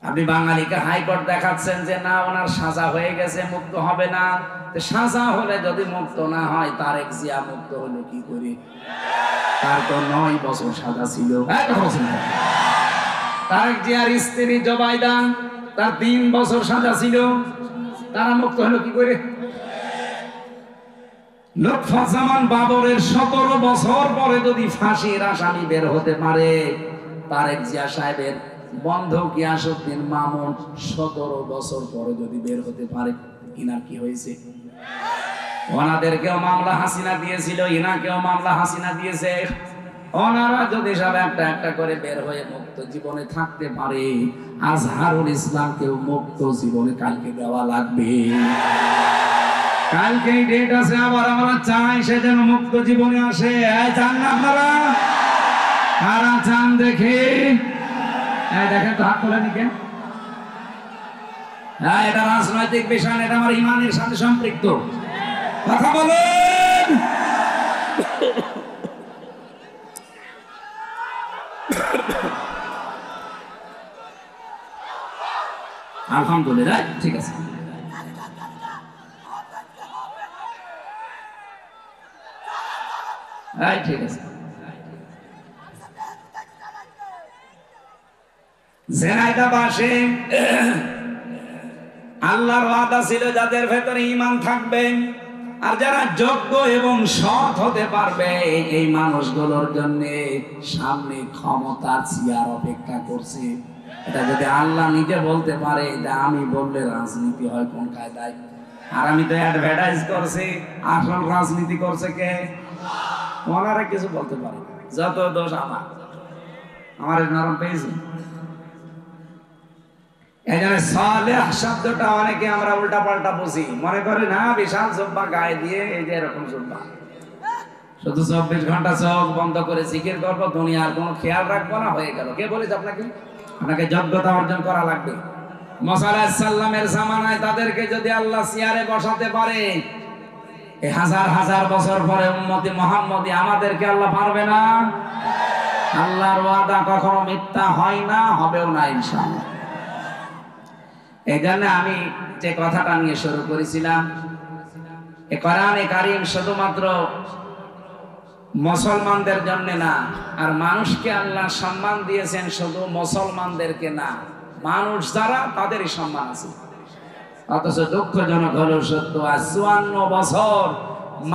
আপনি বাঙালিকে হাইকোর্ট দেখাচ্ছেন যে না ওনার সাজা হয়ে গেছে, মুক্ত হবে না। সাজা হলে যদি মুক্ত না হয়, তারেক জিয়া মুক্ত হলো কি করে? তার তো 9 বছর সাজা ছিল। তারেক জিয়ার স্ত্রী জোবাইদা, তার 3 বছর সাজা ছিল, তারা মুক্ত হলো কি করে? লুৎফুজ্জামান বাবরের 17 বছর পরে যদি ফাঁসির আসামি বের হতে পারে, তারেক জিয়া সাহেবের বন্ধু গিয়াসউদ্দিন মামুন 17 বছর পরে যদি বের হতে পারে, ইনার কি হয়েছে? ওনাদেরকেও মামলা হাসিনা দিয়েছিল, ইনাকেও মামলা হাসিনা দিয়েছে। ওনারা যদি সব একটা একটা করে বের হয়ে মুক্ত জীবনে থাকতে পারে, আজহারুল ইসলামকেও মুক্ত জীবনে কালকে দেওয়া লাগবে। কালকে ডেট আছে, আবার আমরা চাই সে যেন মুক্ত জীবনে আসে। চান না আপনারা? কারা চান দেখে? দেখেন তো, হাত তোলেনি কেন? হ্যাঁ, এটা রাজনৈতিক বিষয়, এটা আমার ইমানের সাথে সম্পৃক্ত। কথা বলেন। আলহামদুলিল্লাহ, ঠিক আছে। ঠিক আছে। ঝিনাইদহবাসী, আল্লাহর ওয়াদা ছিল যাদের ভেতরে ঈমান থাকবে আর যারা যোগ্য এবং সৎ হতে পারবে, এই মানুষগুলোর জন্য সামনে ক্ষমতার চেয়ার অপেক্ষা করছে। এটা যদি আল্লাহ নিজে বলতে পারে যে আমি বললে রাজনীতি হয় কোন কায়দায়? আর আমি তো অ্যাডভার্টাইজ করছি, আসল রাজনীতি করছে কে? ওনারা কিছু বলতে পারে, যত দোষ আমার নরম পেয়েছে। এই জন্য সালেহ শব্দটা অনেকে আমরা উল্টা পাল্টা বুঝি, মনে করি না বিশাল জুব্বা গায়ে দিয়ে এই যে এরকম জুব্বা, শুধু 24 ঘন্টা চোখ বন্ধ করে জিকির করবো, দুনিয়ার কোনো খেয়াল রাখবো না, হয়ে গেল। কে বলেছে আপনাকে? আপনাকে যোগ্যতা অর্জন করা লাগবে। মুসা আলাইহিস সালামের জামানায় তাদেরকে যদি আল্লাহ চেয়ারে বসাতে পারে, এই হাজার হাজার বছর পরে উম্মতি মুহাম্মদী আমাদেরকে আল্লাহ পারবে না? আল্লাহর ওয়াদা কখনো মিথ্যা হয় না, হবেও না ইনশাআল্লাহ। এই জন্য আমি যে কথাটা নিয়ে শুরু করেছিলাম, এই কোরআনে কারীম শুধুমাত্র মুসলমানদের জন্য না, আর মানুষকে আল্লাহ সম্মান দিয়েছেন শুধু মুসলমানদেরকে না, মানুষ যারা তাদেরই সম্মান আছে। অথচ দুঃখজনক হলো সত্য, আজ 54 বছর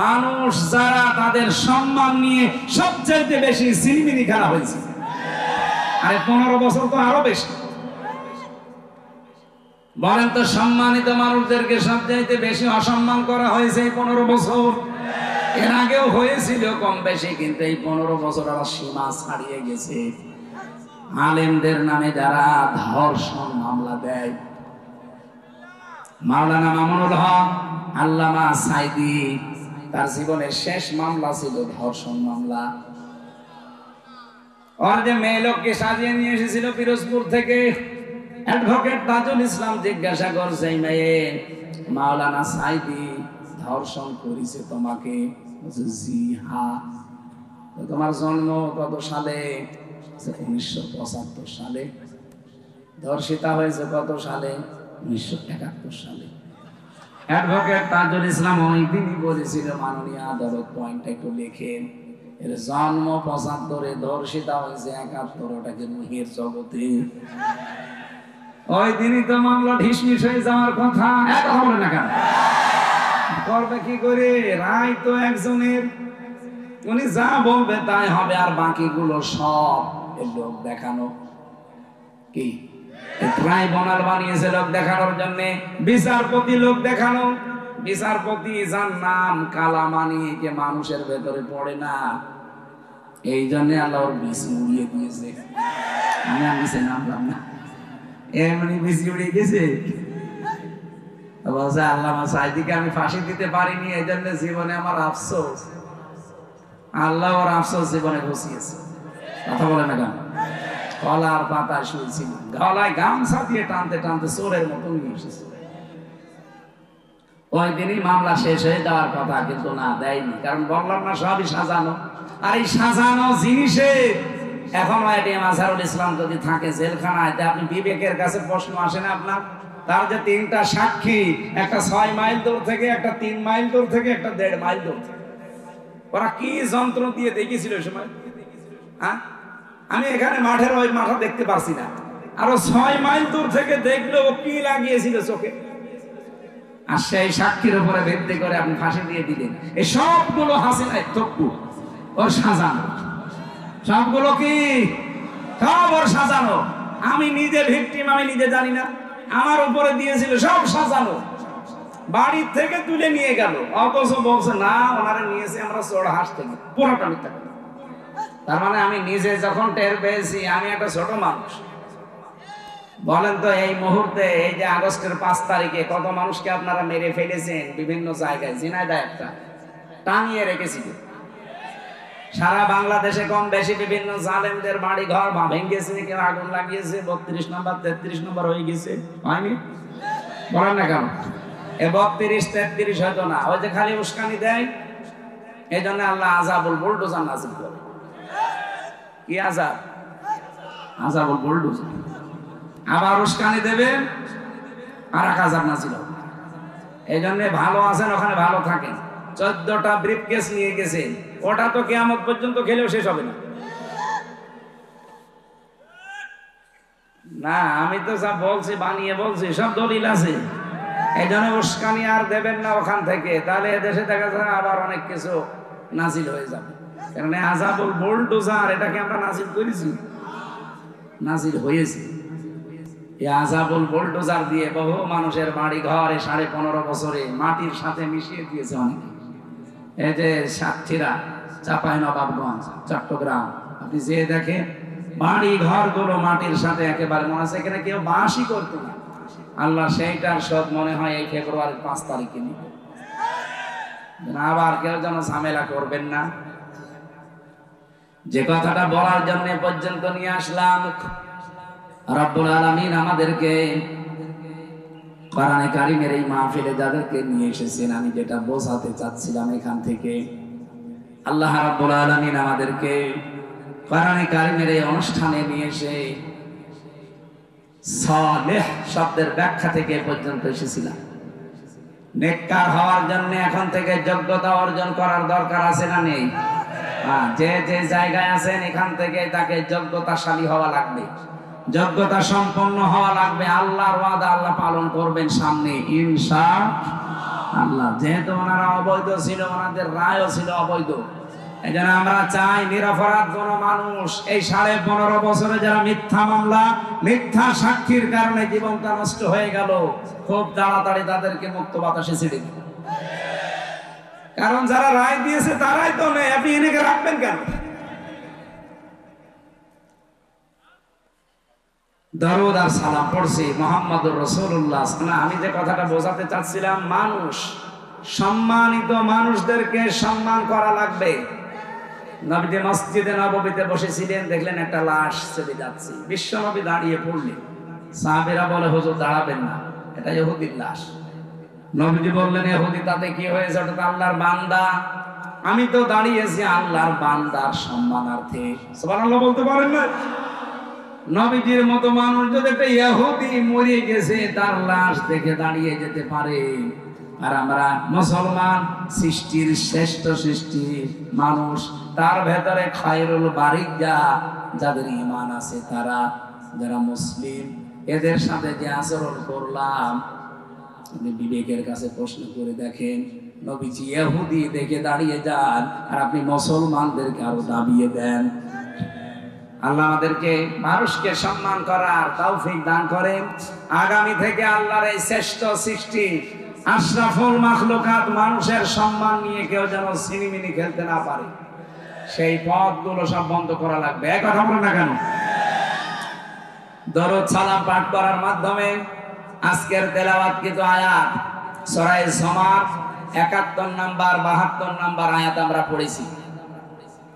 মানুষ যারা তাদের সম্মান নিয়ে সবচেয়ে বেশি সিলিমিলি খেলা হয়েছে। আরে 15 বছর তো আরো বেশি। বলেন তো, সম্মানিত মানুষদেরকে সবচেয়ে বেশি অসম্মান করা হয়েছে এই 15 বছর। এর আগেও হয়েছিল কম বেশি, কিন্তু এই 15 বছর আবার সীমা ছাড়িয়ে গেছে। আলেমদের নামে যারা ধর্ষণ মামলা দেয়, মাওলানা মামুনুল হক, আল্লামা সাইদি, তার জীবনের শেষ মামলা ছিল ধর্ষণ মামলা। ওর যে মেয়ে লোককে সাজিয়ে নিয়ে এসেছিল পিরোজপুর থেকে, অ্যাডভোকেট তাজুল ইসলাম জিজ্ঞাসা করছে, মেয়ে মাওলানা সাইদি ধর্ষণ করেছে তোমাকে? জি হ্যাঁ। তোমার জন্ম কত সালে? 1975 সালে। ধর্ষিতা হয়েছে কত সালে? 1971 সালে। অ্যাডভোকেট তাজুল ইসলাম ওই দিনই বলেছিল, মাননীয় আদালত পয়েন্টটা একটু লেখেন, এর জন্ম 75-এ, ধর্ষিতা হয়েছে 71, ওটাকে মুহের জগতে। ওই দিনই তো মামলা ঢিসমিস হয়ে যাওয়ার কথা। এত হবে না কেন? করবে কি করে? রায় তো একজনের, উনি যা বলবে তাই হবে, আর বাকিগুলো সব লোক দেখানো। কি ট্রাইব্যুনাল বানিয়েছে লোক দেখানোর জন্য, বিচারপতি লোক দেখানো। বিচারপতি যার নাম কালামানি কে মানুষের ভেতরে পড়ে না, এই জন্য আল্লাহ ওর বিসি উড়িয়ে দিয়েছে। আমি নিচে নামলাম না, এমনি বিসি উড়িয়ে গেছে। বলছে আল্লামা সাইদিকে আমি ফাঁসি দিতে পারিনি, এই জন্য জীবনে আমার আফসোস। আল্লাহ ওর আফসোস জীবনে ঘুষিয়েছে। কথা বলে না কেন? কলার পাতা শুয়েছিল, গলায় গামছা দিয়ে টানতে টানতে চোরের মতো নিয়ে এসেছে। ওই দিনই মামলা শেষ হয়ে যাওয়ার কথা, কিন্তু না, দেয়নি। কারণ বললাম না সবই সাজানো। আর এই সাজানো জিনিসে এখনো এটিএম আজহারুল ইসলাম যদি থাকে জেলখানায়, আপনি বিবেকের কাছে প্রশ্ন আসে না আপনার? তার যে 3টা সাক্ষী, একটা 6 মাইল দূর থেকে, একটা 3 মাইল দূর থেকে, একটা 1.5 মাইল দূর থেকে, ওরা কি যন্ত্র দিয়ে দেখেছিল ওই সময়? হ্যাঁ, আমি এখানে মাঠের ওই মাথা দেখতে পারছি না, আরো 6 মাইল দূর থেকে দেখলো ও কি লাগিয়েছিল চোখে। আর সেই সাক্ষীর উপরে ভিত্তি করে আপনি ফাঁসি দিয়ে দিলেন। এই সবগুলো হাসিনার তপ্পু, ওর সাজানো, সবগুলো কি সব ওর সাজানো। আমি নিজে ভিকটিম, আমি নিজে জানি না, আমার উপরে দিয়েছিল, সব সাজানো। বাড়ির থেকে তুলে নিয়ে গেল, অথচ বলছে না ওনারা নিয়েছে আমরা চোর হাঁস থেকে, পুরোটা মিথ্যা কথা। তার মানে আমি নিজে যখন টের পেয়েছি আমি একটা ছোট মানুষ। বলেন তো এই মুহূর্তে, এই যে আগস্টের 5 তারিখে কত মানুষকে আপনারা মেরে ফেলেছেন বিভিন্ন জায়গায়। ঝিনাইদহ একটা টাঙিয়ে রেখেছিল। সারা বাংলাদেশে কম বেশি বিভিন্ন জালেমদের বাড়ি ঘর ভেঙেছে, কেউ আগুন লাগিয়েছে, 32 নম্বর 33 নম্বর হয়ে গেছে, হয়নি? বলেন না কেন? এ 32 33 হয়তো না, ওই যে খালি উস্কানি দেয়। এই জন্য আল্লাহ আযাবুল বুলডোজার নাযিল করে। কি আযাব? আযাবুল বুলডোজার। আবার উস্কানি দেবে আর এক আযাব নাযিল হবে। এই জন্য ভালো আছেন ওখানে ভালো থাকেন। 14টা ব্রিফকেস নিয়ে গেছেন, ওটা তো কিয়ামত পর্যন্ত খেলেও শেষ হবে না। না আমি তো সব বলছি, বানিয়ে বলছি, সব দলিল আছে। এই জন্য উস্কানি আর দেবেন না ওখান থেকে, তাহলে এদেশে দেখা যায় আবার অনেক কিছু নাজিল হয়ে যাবে। কারণ আযাবুল বুলডোজার এটাকে আমরা নাজিল করেছি, নাজিল হয়েছে। এই আযাবুল বুলডোজার দিয়ে বহু মানুষের বাড়ি ঘরে 15.5 বছরে মাটির সাথে মিশিয়ে দিয়েছে অনেকে। এই যে সাতক্ষীরা, চাঁপাইনবাবগঞ্জ, চট্টগ্রাম, আপনি যে দেখেন বাড়ি ঘর গুলো মাটির সাথে একেবারে, মনে হচ্ছে এখানে কেউ বাসই করতো না। আল্লাহ সেইটার শোধ মনে হয় এই ফেব্রুয়ারির 5 তারিখে নিবে। আবার কেউ যেন ঝামেলা করবেন না। যে কথাটা বলার জন্য পর্যন্ত নিয়ে আসলাম, রব্বুল আলামিন আমাদেরকে কোরআনে কারীমের এই মাহফিলে যাদেরকে নিয়ে এসেছেন, আমি যেটা বোঝাতে চাচ্ছিলাম এখান থেকে, আল্লাহ রাব্বুল আলামিন আমাদেরকে কোরআনে কারীমের এই অনুষ্ঠানে নিয়ে এসে সালেহ শব্দের ব্যাখ্যা থেকে পর্যন্ত এসেছিলাম। নেককার হওয়ার জন্য এখন থেকে যোগ্যতা অর্জন করার দরকার আছে না নেই? যে যে জায়গায় আছেন এখান থেকে তাকে যোগ্যতাশালী হওয়া লাগবে, যোগ্যতা সম্পন্ন হওয়া লাগবে। আল্লাহর ওয়াদা আল্লাহ পালন করবেন সামনে ইনশাআল্লাহ। যেহেতু ওনারা অবৈধ ছিল, ওনাদের রায়ও ছিল অবৈধ, এই জন্য আমরা চাই নিরপরাধ কোন মানুষ এই 15.5 বছরে যারা মিথ্যা মামলা, মিথ্যা সাক্ষীর কারণে জীবনটা নষ্ট হয়ে গেল, খুব তাড়াতাড়ি তাদেরকে মুক্ত বাতাসে ছেড়ে দিন। কারণ যারা রায় দিয়েছে তারাই তো নেই, আপনি এনেকে রাখবেন কেন? দরুদ আর সালাম পড়ছি মুহাম্মদুর রাসূলুল্লাহ। আমি যে কথাটা বোঝাতে চাচ্ছিলাম, মানুষ, সম্মানিত মানুষদেরকে সম্মান করা লাগবে। নবীজি মসজিদে নববীতে বসেছিলেন, দেখলেন একটা লাশ চলে যাচ্ছে, বিশ্বনবী দাঁড়িয়ে পড়লেন। সাহাবীরা বলে হুজুর দাঁড়াবেন না, এটা ইহুদির লাশ। নবীজি বললেন ইহুদি তাতে কি হয়েছে, ওটা তো আল্লাহর বান্দা। আমি তো দাঁড়িয়েছি আল্লাহর বান্দার সম্মানার্থে। সুবহানাল্লাহ বলতে পারেন না? নবীজির মতো মানুষ যদি একটা ইহুদি মরে গেছে তার লাশ দেখে দাঁড়িয়ে যেতে পারে, আর আমরা মুসলমান, সৃষ্টির শ্রেষ্ঠ সৃষ্টি মানুষ, তার ভেতরে খায়রুল বারিয়া, যাদের ঈমান আছে তারা, যারা মুসলিম, এদের সাথে যে আচরণ করলাম, আপনি বিবেকের কাছে প্রশ্ন করে দেখেন। নবীজি ইহুদি দেখে দাঁড়িয়ে যান, আর আপনি মুসলমানদেরকে আরো দাবিয়ে দেন। আল্লাহ আমাদেরকে মানুষকে সম্মান করার তৌফিক দান করেন। আগামী থেকে আল্লাহর এই শ্রেষ্ঠ সৃষ্টি আশরাফুল মাখলুকাত মানুষের সম্মান নিয়ে কেউ যেন সিনিমিনি খেলতে না পারে, সেই পথগুলো সব বন্ধ করা লাগবে। এক কথা বলেন না কেন? দরুদ সালাম পাঠ করার মাধ্যমে আজকের তেলাওয়াতকৃত আয়াত সূরা জুমার 71 নাম্বার 72 নাম্বার আয়াত আমরা পড়েছি।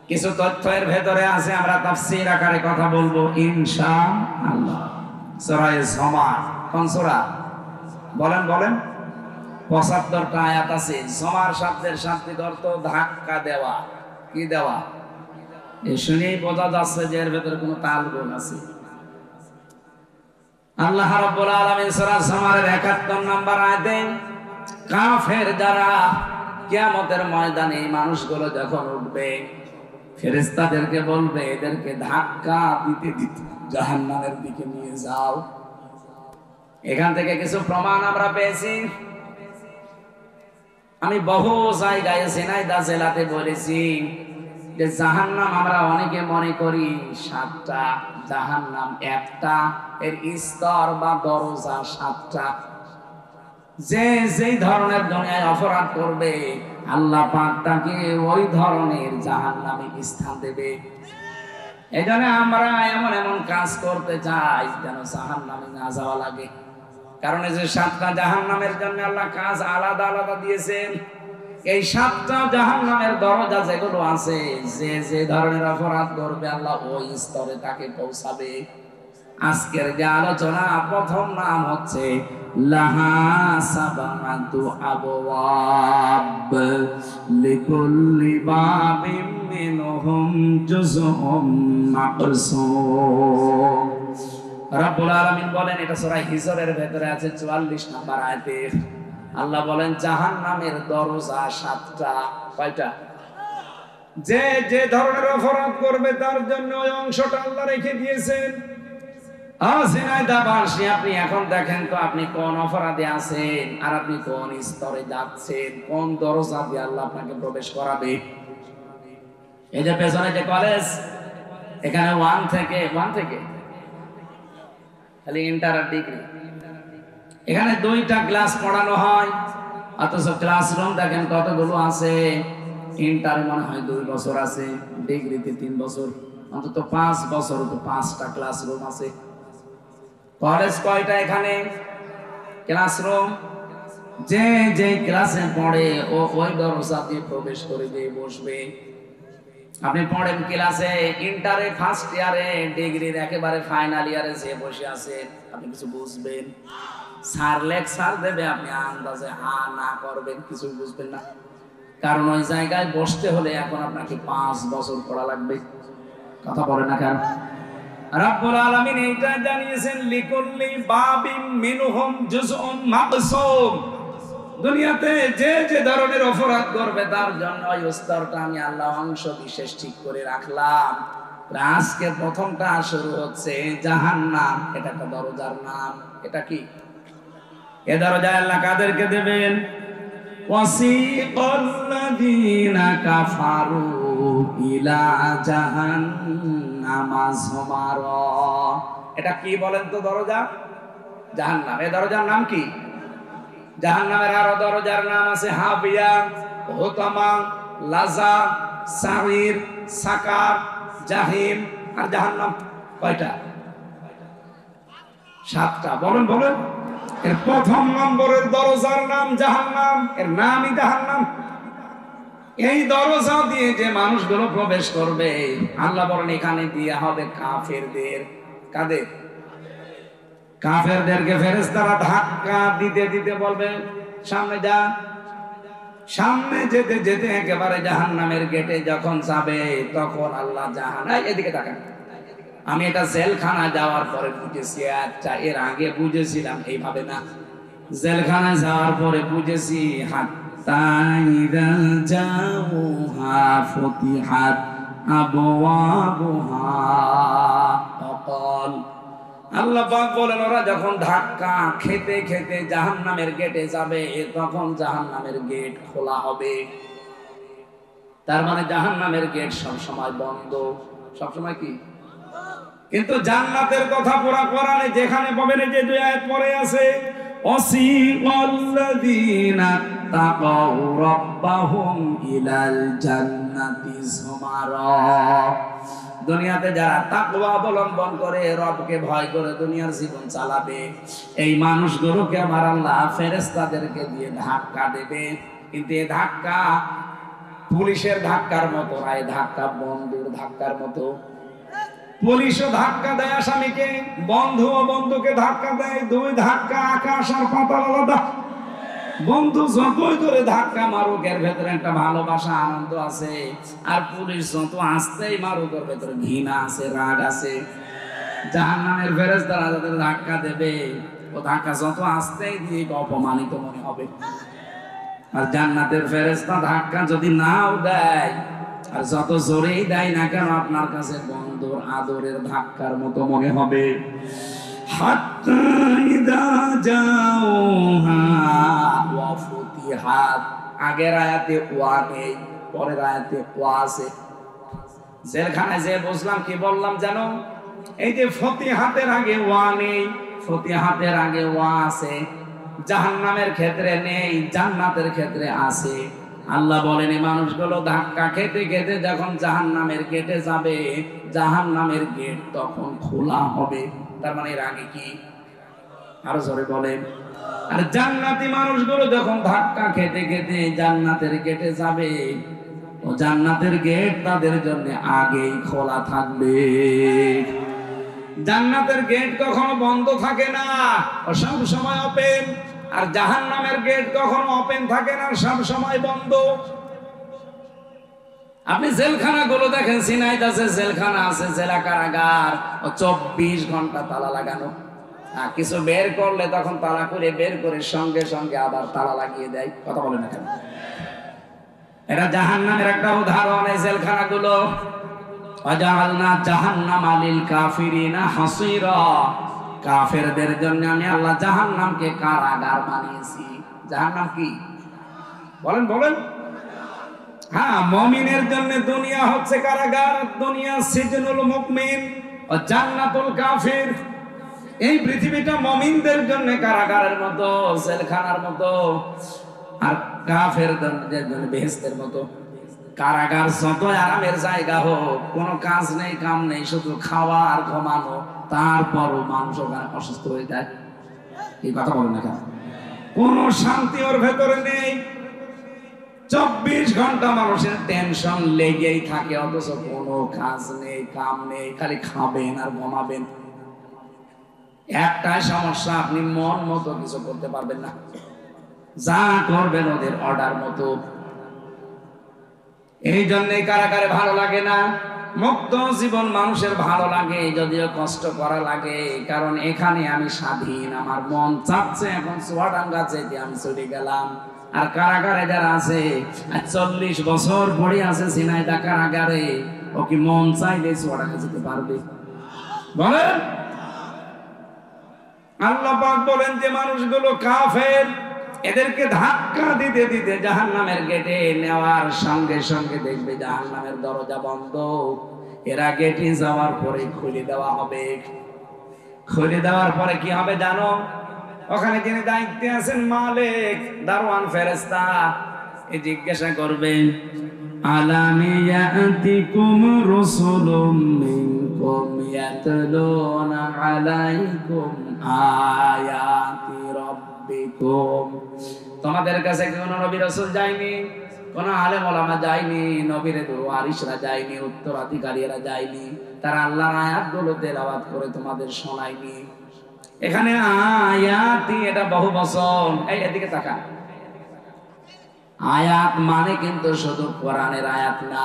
কিছু তথ্য এর ভেতরে আছে, আমরা তাফসীর আকারে কথা বলবো ইনশাআল্লাহ। সূরা জুমার কোন সূরা? বলেন বলেন। 75টা আয়াত আছে। জুমার শব্দের শাব্দিক অর্থ ধাক্কা দেওয়া। কি দেওয়া? এই শুনেই বোঝা যাচ্ছে যে এর ভেতরে কোনো তালগোল আছে। আল্লাহ রাব্বুল আলামিন সূরা সামারের ৭১ নম্বর আয়াতে কাফের যারা কিয়ামতের ময়দানে এই মানুষগুলো যখন উঠবে, ফেরেশতাদেরকে বলবে এদেরকে ধাক্কা দিতে দিতে জাহান্নামের দিকে নিয়ে যাও। এখান থেকে কিছু প্রমাণ আমরা পেয়েছি। আমি বহু জায়গায় ঝিনাইদহ জেলাতে বলেছি যে জাহান্নাম আমরা অনেকে মনে করি ৭টা, জাহান্নাম একটা, এর স্তর বা দরজা ৭টা। যে যেই ধরনের দুনিয়ায় অপরাধ করবে আল্লাহ পাক তাকে ওই ধরনের জাহান্নামে স্থান দেবে। এজন্য আমরা এমন এমন কাজ করতে চাই যেন জাহান্নামে না যাওয়া লাগে। কারণ এই যে ৭টা জাহান্নামের জন্য আল্লাহ কাজ আলাদা আলাদা দিয়েছেন। এই ৭টা জাহান্নামের দরজা যেগুলো আছে, যে যে ধরনের অপরাধ করবে আল্লাহ ওই স্তরে তাকে পৌঁছাবে। আজকের যে আলোচনা প্রথম নাম হচ্ছে লাহা সাবাতু আবওয়াব লিকুল্লি বাবিম মিনহুম জুজউম মাকসুম। রব্বুল আলামিন বলেন, এটা সূরা হিজরের ভেতরে আছে ৪৪ নম্বর আয়াতে। আল্লাহ বলেন জাহান্নামের দরজা ৭টা। কয়টা? যে যে ধরনের অপরাধ করবে তার জন্য ওই অংশটা আল্লাহ রেখে দিয়েছেন। আপনি এখন দেখেন তো আপনি কোন অপরাধে আছেন আর আপনি কোন স্তরে যাচ্ছেন, কোন দরজা দিয়ে আল্লাহ আপনাকে প্রবেশ করাবে। এই যে পেছনে যে কলেজ, এখানে 1 থেকে খালি ইন্টার আর ডিগ্রি, এখানে 2টা ক্লাস পড়ানো হয়, অথচ ক্লাসরুম দেখেন কতগুলো আছে। ইন্টারে মনে হয় 2 বছর আছে, ডিগ্রিতে 3 বছর, অন্তত 5 বছর তো 5টা ক্লাসরুম আছে। কলেজ কয়টা এখানে ক্লাসরুম? যে যে ক্লাসে পড়ে ও ওই দরজা দিয়ে প্রবেশ করে দিয়ে বসবে। আপনি পড়েন ক্লাসে, ইন্টারে ফার্স্ট ইয়ারে, ডিগ্রির একেবারে ফাইনাল ইয়ারে যে বসে আছেন, আপনি কিছু বুঝবেন? স্যার লেকচার দেবে, আপনি আন্দাজে হা না করবেন, কিছু বুঝবেন না। কারণ ওই জায়গায় বসতে হলে এখন আপনাকে 5 বছর পড়া লাগবে। কথা বলে না কেন? রব্বুল আলামিন এইটা জানিয়েছেন লিকুল্লি বাবিম মিনহুম জুজউম মাকসুম। দুনিয়াতে যে যে ধরনের অপরাধ করবে তার জন্য ওই স্তরটা আমি আল্লাহ অংশ বিশেষ ঠিক করে রাখলাম। আজকে প্রথমটা শুরু হচ্ছে জাহান্নাম। এটা একটা দরজার নাম। এটা কি? এ দরজা আল্লাহ কাদেরকে দেবেন? ওয়াসিকাল্লাযীনা কাফারু ইলা জাহান্নামা যুমারা। এটা কি বলেন তো? দরজা জাহান্নাম। এই দরজার নাম কি? জাহান্নামের আরো দরজার নাম আছে হাবিয়া, হুতামা, লাজা, সাইর, সাকার, জাহিম আর জাহান্নাম। কয়টা? 7টা। বলেন বলেন। এর প্রথম নম্বরের দরজার নাম জাহান্নাম, এর নামই জাহান্নাম। এই দরজা দিয়ে যে মানুষগুলো প্রবেশ করবে আল্লাহ বলেন এখানে দিয়ে হবে কাফেরদের। কাদের? কাফেরদেরকে ফেরেশতারা ধাক্কা দিতে দিতে বলবে সামনে যা। সামনে যেতে যেতে একেবারে জাহান্নামের গেটে যখন যাবে তখন আল্লাহ জাহান্নাম, এদিকে তাকান, আমি এটা জেলখানা যাওয়ার পরে বুঝেছি। আচ্ছা, এর আগে বুঝেছিলাম এইভাবে না, জেলখানা যাওয়ার পরে বুঝেছি। হাত্তা ইযা জাউহা ফুতিহাত আবওয়াবুহা ফাকাল। আল্লাহ পাক বলেন ওরা যখন ধাক্কা খেতে খেতে জাহান্নামের গেটে যাবে তখন জাহান্নামের গেট খোলা হবে। তার মানে জাহান্নামের গেট সবসময় বন্ধ। সবসময় কি? কিন্তু জান্নাতের কথা পুরা কোরআনে যেখানে পাবেন, যে 2 আয়াত পরে আছে, ওয়াসিকাল্লাযীনা তাকাউ রাব্বাহুম ইলাল জান্নাতি যুমারা। দুনিয়াতে যারা তাকওয়া অবলম্বন করে, রবকে ভয় করে দুনিয়ার জীবন চালাবে, এই মানুষগুলোকে আমার আল্লাহ ফেরেশতাদেরকে দিয়ে ধাক্কা দেবে। কিন্তু এই ধাক্কা পুলিশের ধাক্কার মতো না, এই ধাক্কা বন্ধুর ধাক্কার মতো। পুলিশও ধাক্কা দেয় আসামিকে, বন্ধুও বন্ধুকে ধাক্কা দেয়। 2 ধাক্কা আকাশ আর পাতাল আলাদা। বন্ধু যতই করে ধাক্কা মারুক এর ভেতরে একটা ভালোবাসা আনন্দ আছে, আর পুলিশ যত আসতেই মারুক এর ভেতরে ঘৃণা আছে, রাগ আছে। জাহান্নামের ফেরেশতারা যাদের ধাক্কা দেবে, ও ধাক্কা যত আসতেই দিয়ে অপমানিত মনে হবে। আর জান্নাতের ফেরেশতা ধাক্কা যদি নাও দেয়, আর যত জোরেই দেয় না কেন, আপনার কাছে বন্ধুর আদরের ধাক্কার মতো মনে হবে। হাত্তা ইদা জাওহা ওয়া ফুতিহাত, আগের আয়াতে ওয়া নেই, পরের আয়াতে ওয়া আছে। জেলখানায় যে বুঝলাম কি বললাম জানো, এই যে ফতিহাতের আগে ওয়া নেই, ফতিহাতের আগে ওয়া আছে। জাহান্নামের ক্ষেত্রে নেই, জান্নাতের ক্ষেত্রে আছে। আল্লাহ বলেন এই মানুষগুলো ধাক্কা খেতে খেতে যখন জাহান্নামের গেটে যাবে, জাহান্নামের গেট তখন খোলা হবে। তার মানে এর আগে কি, আরো জোরে বলেন। আর জান্নাতি মানুষগুলো যখন ধাক্কা খেতে খেতে জান্নাতের গেটে যাবে, ও জান্নাতের গেট তাদের জন্য আগেই খোলা থাকবে। জান্নাতের গেট কখনো বন্ধ থাকে না, ও সব সময় ওপেন। আর জাহান্নামের গেট কখনো ওপেন থাকে না, সব সময় বন্ধ। আপনি জেলখানা গুলো দেখেন, সিনাইতে আছে জেলখানা আছে, জেলা কারাগার, ও 24 ঘন্টা তালা লাগানো। কিছু বের করলে তখন তালা করে বের করে সঙ্গে সঙ্গে আবার তালা লাগিয়ে দেয়। কথা বলে না কেন? এটা জাহান্নামের একটা উদাহরণ। এই জেলখানা গুলো, ওয়াজআলনা জাহান্নামা লিল কাফিরিনা হাসীরা, কাফেরদের জন্য আমি আল্লাহ জাহান্নামকে কারাগার বানিয়েছি। জাহান্নাম কি বলেন বলেন? হ্যাঁ, মুমিনের জন্য দুনিয়া হচ্ছে কারাগার, দুনিয়া সিজনুল মুমিন ও জান্নাতুল কাফির। এই পৃথিবীটা মুমিনদের জন্য কারাগারের মতো, জেলখানার মতো, আর কাফেরদের জন্য বেহেশতের মতো। কারাগার যত আরামের জায়গা হোক, কোনো কাজ নেই, কাম নেই, শুধু খাওয়া আর ঘুমানো, তারপরও মানুষ ওখানে অসুস্থ হয়ে যায়। এই কথা বলেন না কেন? কোনো শান্তি ওর ভেতরে নেই। 24 ঘন্টা মানুষের টেনশন লেগেই থাকে, অথচ কোনো কাজ নেই, কাম নেই, খালি খাবেন আর ঘুমাবেন। একটাই সমস্যা, আপনি মন মতো কিছু করতে পারবেন না, যা করবেন ওদের অর্ডার মতো। এই জন্যই কারাগারে ভালো লাগে না। মুক্ত জীবন মানুষের ভালো লাগে, যদিও কষ্ট করা লাগে, কারণ এখানে আমি স্বাধীন, আমার মন চাচ্ছে এখন চুয়াডাঙ্গা যেতে, আমি চলে গেলাম। আর কারাগারে যারা আছে, 40 বছর পড়ে আছে ঝিনাইদহ কারাগারে, ও কি মন চাইলে চুয়াডাঙ্গা যেতে পারবে? বলেন। আল্লাহ পাক বলেন যে মানুষগুলো কাফের, এদেরকে ধাক্কা দিতে দিতে জাহান্নামের গেটে নেওয়ার সঙ্গে সঙ্গে দেখবে জাহান্নামের দরজা বন্ধ। এরা গেটে যাওয়ার পরে খুলে দেওয়া হবে। খুলে দেওয়ার পরে কি হবে জানো? ওখানে যিনি দায়িত্বে আছেন, মালিক, দারওয়ান, ফেরেশতা, এই জিজ্ঞাসা করবেন, আলাম ইয়াতিকুম রাসূলুম মিনকুম ইয়াতলুনা আলাইকুম আয়াতি রাব্বিকুম। তোমাদের কাছে কোন নবী রাসূল যায়নি, কোন আলেম ওলামা যায়নি, নবীর ওয়ারিসরা যায়নি, উত্তরাধিকারীরা যায়নি, তারা আল্লাহর আয়াতগুলো তেলাওয়াত করে তোমাদের শোনায়নি? এখানে আয়াতি, এটা বহু বচন। এই এদিকে তাকান। আয়াত মানে কিন্তু শুধু কোরআনের আয়াত না,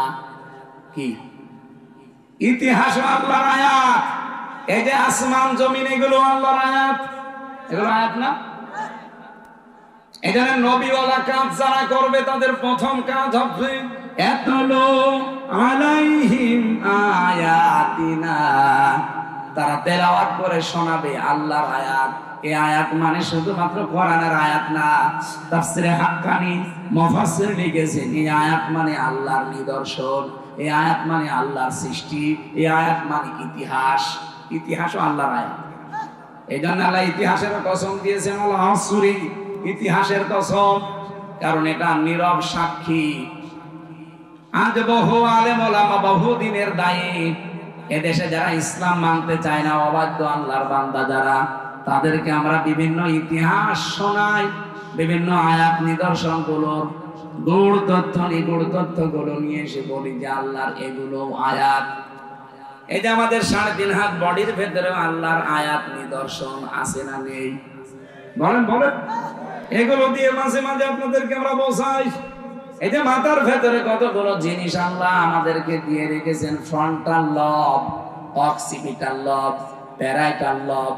কি ইতিহাস আল্লাহর আয়াত। এই যে আসমান জমিন, এগুলো আল্লাহর আয়াত, এগুলো আয়াত না? এখানে নবীওয়ালা কাজ যারা করবে, তাদের প্রথম কাজ হবে ইয়াতলু আলাইহিম আয়াতিনা, তারা তেলাওয়াত করে শোনাবে আল্লাহর আয়াত। এই আয়াত মানে শুধুমাত্র কোরআনের আয়াত না। তাফসিরে হাক্কানি মুফাসসির লিখেছেন, এই আয়াত মানে আল্লাহর নিদর্শন, এই আয়াত মানে আল্লাহর সৃষ্টি, এই আয়াত মানে ইতিহাস। ইতিহাসও আল্লাহর আয়াত। এই জন্য আল্লাহ ইতিহাসের কসম দিয়েছেন, আল আসরি, ইতিহাসের কসম, কারণ এটা নীরব সাক্ষী। আজ বহু আলেম ওলামা, বহু দিনের দায়ী, এদেশে যারা ইসলাম মানতে চায় না, অবাধ্য আল্লাহর বান্দা যারা, তাদেরকে আমরা বিভিন্ন ইতিহাস শোনাই, বিভিন্ন আয়াত নিদর্শন গুলোর গূঢ় তথ্য, নিগূঢ় তথ্য গুলো নিয়ে এসে বলি যে আল্লাহর এগুলো আয়াত। এই যে আমাদের 3.5 হাত বডির ভেতরে আল্লাহর আয়াত নিদর্শন আছে না নেই? বলেন বলেন। এগুলো দিয়ে মাঝে মাঝে আপনাদেরকে আমরা বোঝাই। এই যে মাথার ভেতরে কতগুলো জিনিস আল্লাহ আমাদেরকে দিয়ে রেখেছেন, ফ্রন্টাল লব, অক্সিপিটাল লব, প্যারাইটাল লব,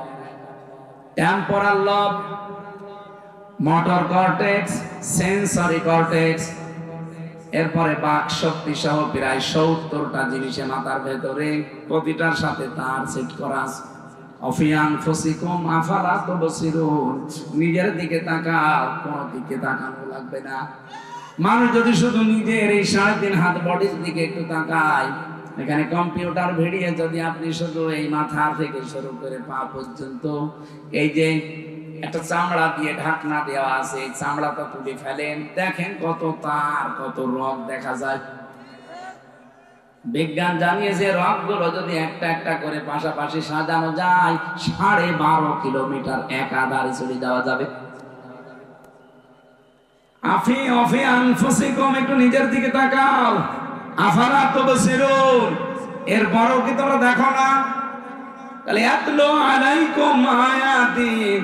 টেম্পোরাল লব, মোটর কর্টেক্স, সেন্সরি কর্টেক্স, এরপরে বাক শক্তি সহ প্রায় 70টা জিনিসে মাথার ভেতরে, প্রতিটার সাথে তার সেট করা আছে। অফিয়ান ফসিকুম আফালা তুবসিরুন, নিজের দিকে তাকাও, কোন দিকে তাকানো লাগবে না। মানুষ যদি শুধু নিজের এই 3.5 হাত বডির দিকে একটু তাকায়, এখানে কম্পিউটার ভিডিও যদি আপনি শুধু এই মাথা থেকে শুরু করে পা পর্যন্ত এই যে একটা চামড়া দিয়ে ঢাকনা দেওয়া আছে, এই চামড়াটা তুলে ফেলেন, দেখেন কত তার, কত রগ দেখা যায়। বিজ্ঞান জানিয়েছে রগগুলো যদি একটা একটা করে পাশাপাশি সাজানো যায়, 12.5 কিলোমিটার একাধারে চলে যাওয়া যাবে। একটু নিজের দিকে তাকাও, আফালা তুবসিরুন, এরপরও কি তোমরা দেখো না?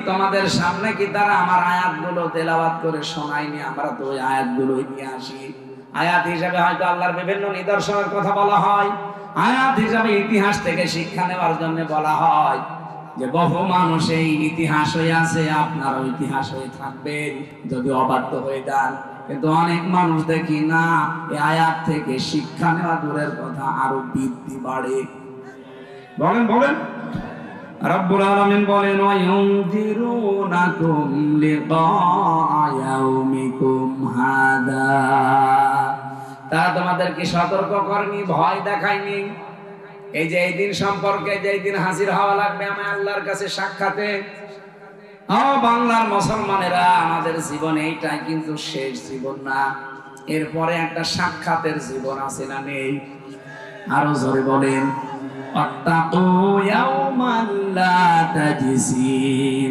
তোমাদের সামনে কি তারা আমার আয়াতগুলো তেলাওয়াত করে শোনায়নি? আমরা তো ওই আয়াতগুলো নিয়ে আসি। আয়াত হিসাবে হয়তো আল্লাহর বিভিন্ন নিদর্শনের কথা বলা হয়, আয়াত হিসাবে ইতিহাস থেকে শিক্ষা নেওয়ার জন্য বলা হয় যে বহু মানুষ এই ইতিহাস হয়ে আছে, আপনারও ইতিহাস হয়ে থাকবেন যদি অবাধ্য হয়ে যান। কিন্তু অনেক মানুষ দেখি না, এই আয়াত থেকে শিক্ষা নেওয়া দূরের কথা, আরো বৃদ্ধি বাড়ে। বলেন বলেন, রব্বুল আলামিন বলেন ওয়ায়ুনযিরুনাকুম লিকা ইয়াউমিকুম হাদা, তারা তোমাদেরকে সতর্ক করেনি, ভয় দেখায়নি। এই যে এই দিন সম্পর্কে, যে এই দিন হাজির হওয়া লাগবে আমি আল্লাহর কাছে সাক্ষাতে। বাংলার মুসলমানেরা, আমাদের জীবন এইটাই কিন্তু শেষ জীবন না, এরপরে একটা সাক্ষাতের জীবন আছে না নেই? আরো জোরে বলেন, ওয়াত্তাকু ইয়াওমান লা তাজসি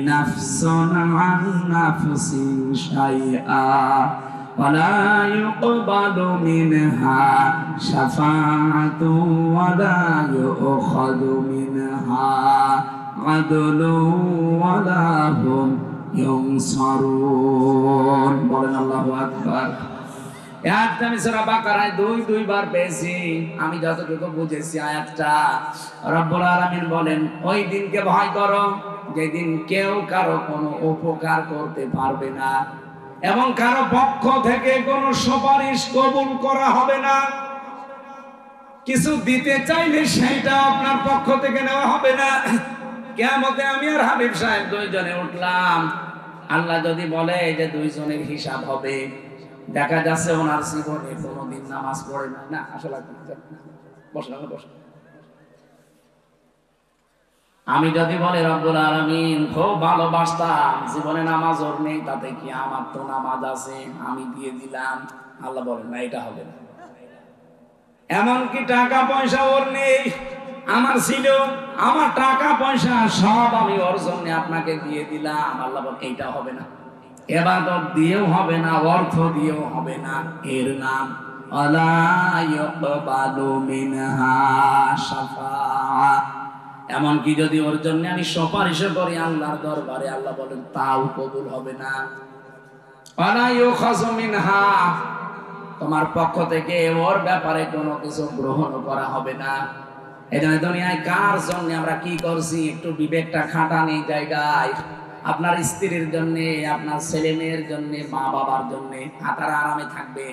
নাফসুন আন নাফসিন শাইআ ওয়ালা ইউকবালু মিনহা শাফাআতু ওয়ালা ইউখাযু মিনহা আদলু ওয়ালা হুম ইউনসারুন। বলেন আল্লাহু আকবার। আয়াতটা আমি সূরা বাকারায় দুইবার পেয়েছি, আমি যতটুকু বুঝেছি আয়াতটা, রব্বুল আলামিন বলেন ওই দিনকে ভয় করো যেদিন কেউ কারো কোনো উপকার করতে পারবে না এবং কারো পক্ষ থেকে কোনো সুপারিশ কবুল করা হবে না। কিছু দিতে চাইলে সেটা আপনার পক্ষ থেকে নেওয়া হবে না। কিয়ামতে আমি আর হাবিব সাহেব দুইজনে উঠলাম, আল্লাহ যদি বলে যে দুইজনের হিসাব হবে, দেখা যাচ্ছে ওনার জীবনে কোনোদিন নামাজ পড়ে না। না আসলে বসেন, আমি যদি বলে রব্বুল আলামিন খুব ভালোবাসতাম, জীবনে নামাজ ওর নেই, তাতে কি, আমার তো নামাজ আছে, আমি দিয়ে দিলাম। আল্লাহ বলেন না, এটা হবে না। এমনকি টাকা পয়সা ওর নেই, আমার ছিল, আমার টাকা পয়সা সব আমি ওর জন্য আপনাকে দিয়ে দিলাম। আল্লাহ বলেন এইটা হবে না। ইবাদত দিয়েও হবে না, অর্থ দিয়েও হবে না, এর নাম আলা ইউকবালু মিনহা শাফাআ। এমনকি যদি ওর জন্য আমি সুপারিশ করি আল্লাহর দরবারে, আল্লাহ বলেন তাও কবুল হবে না। আলা ইউখাযু মিনহা, তোমার পক্ষ থেকে ওর ব্যাপারে কোনো কিছু গ্রহণ করা হবে না। এজন্য দুনিয়ায় কার জন্য আমরা কি করছি, একটু বিবেকটা খাটানি জায়গায়। আপনার স্ত্রীর জন্য, আপনার ছেলে মেয়ের জন্য, মা বাবার জন্য, তারা আরামে থাকবে,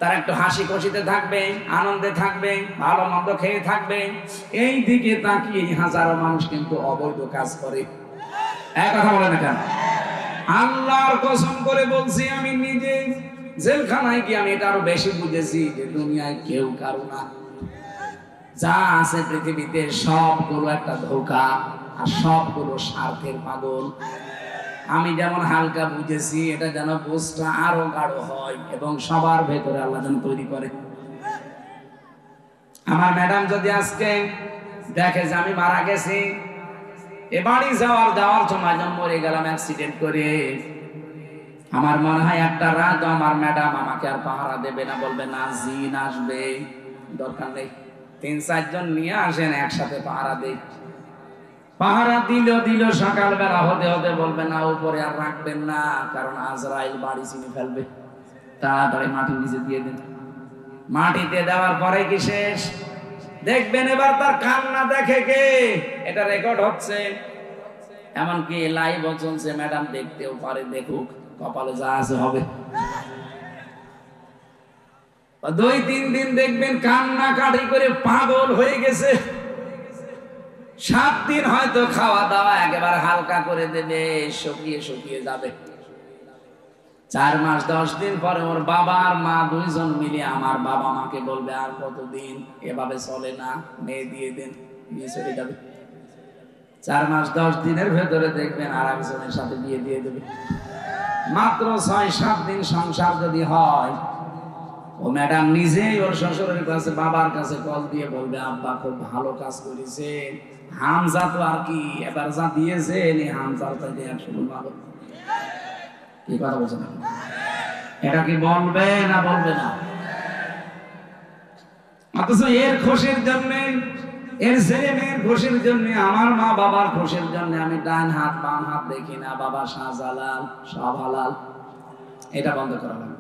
তারা একটু হাসি খুশিতে থাকবে, আনন্দে থাকবে, ভালো মন্দ খেয়ে থাকবে, এই দিকে তাকিয়ে হাজারো মানুষ কিন্তু অবৈধ কাজ করে। এক কথা বলে না কেন? আল্লাহর কসম করে বলছি, আমি নিজে জেলখানায় গিয়ে আমি এটা আরো বেশি বুঝেছি যে দুনিয়ায় কেউ কারো না, যা আছে পৃথিবীতে সবগুলো একটা ধোঁকা আর সবগুলো স্বার্থের পাগল। আমি যেমন হালকা বুঝেছি, এটা যেন বুঝটা আরো গাঢ় হয় এবং সবার ভেতরে আল্লাহ যেন তৈরি করে। আমার ম্যাডাম যদি আজকে দেখে যে আমি মারা গেছি, এ বাড়ি যাওয়ার সময় যখন মরে গেলাম অ্যাক্সিডেন্ট করে, আমার মনে হয় একটা রাত আমার ম্যাডাম আমাকে আর পাহারা দেবে না, বলবে না জিন আসবে, দরকার নেই, 3-4 জন নিয়ে আসেন একসাথে পাহারা দেই। পাহারা দিল সকালবেলা হতে হতে বলবে না উপরে আর রাখবেন না, কারণ আজরাইল বাড়ি চিনে ফেলবে, তাড়াতাড়ি মাটির নিচে দিয়ে দেন। মাটিতে দেওয়ার পরে কি শেষ? দেখবেন এবার তার কান্না দেখে কে? এটা রেকর্ড হচ্ছে, এমনকি লাইভ চলছে, ম্যাডাম দেখতেও পারে, দেখুক, কপালে যা আছে হবে। 2-3 দিন দেখবেন কান্না কাটি করে পাগল হয়ে গেছে। 7 দিন হয়তো খাওয়া দাওয়া একেবারে হালকা করে দেবে, শুকিয়ে যাবে। 4 মাস 10 দিন পরে ওর বাবা আর মা দুইজন মিলে আমার বাবা মাকে বলবে আর কতদিন এভাবে চলে না, মেয়ে দিয়ে দেন, বিয়ে চলে যাবে। 4 মাস 10 দিনের ভেতরে দেখবেন আর একজনের সাথে বিয়ে দিয়ে দেবে। মাত্র 6-7 দিন সংসার যদি হয়, ও ম্যাডাম নিজেই ওর শ্বশুরের কাছে বাবার কাছে কল দিয়ে বলবে আব্বা খুব ভালো কাজ করেছে, হামজা তো আর কি এবার যা দিয়েছে হামজার চাইতে 100 গুণ ভালো। কি কথা বলছেন? এটা কি বলবে না বলবে না? অথচ এর খুশির জন্য, এর ছেলে মেয়ের খুশির জন্য, আমার মা বাবার খুশির জন্য আমি ডান হাত বাম হাত দেখি না, বাবা শাহজালাল সব হালাল। এটা বন্ধ করা লাগবে।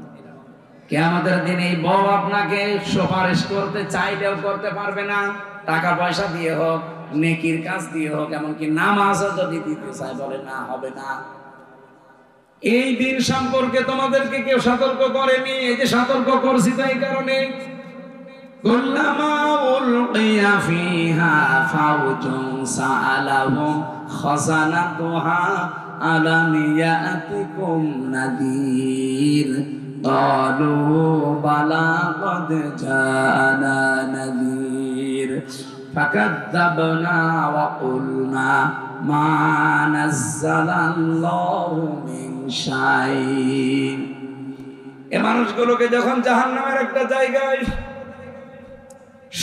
কিয়ামতের দিন এই বউ আপনাকে সুপারিশ করতে চাইলেও করতে পারবে না, টাকা পয়সা দিয়ে হোক, নেকির কাজ দিয়ে হোক, এমনকি নামাজও যদি দিতে চাই বলে না, হবে না। এই দিন সম্পর্কে তোমাদেরকে কেউ সতর্ক করেনি, এই যে সতর্ক করছি তো এই কারণে। কুল্লামা উলকিয়া ফিহা ফাউজুন সাআলাহুম খাযানাতুহা আলাম ইয়াতিকুম নাযীর ক্বালু বালা ক্বাদ জাআনা নাযীর ফাকাযযাবনা ওয়া কুলনা মা নাযালাল্লাহু মিন শাইইন। এই মানুষগুলোকে যখন জাহান্নামের একটা জায়গায়,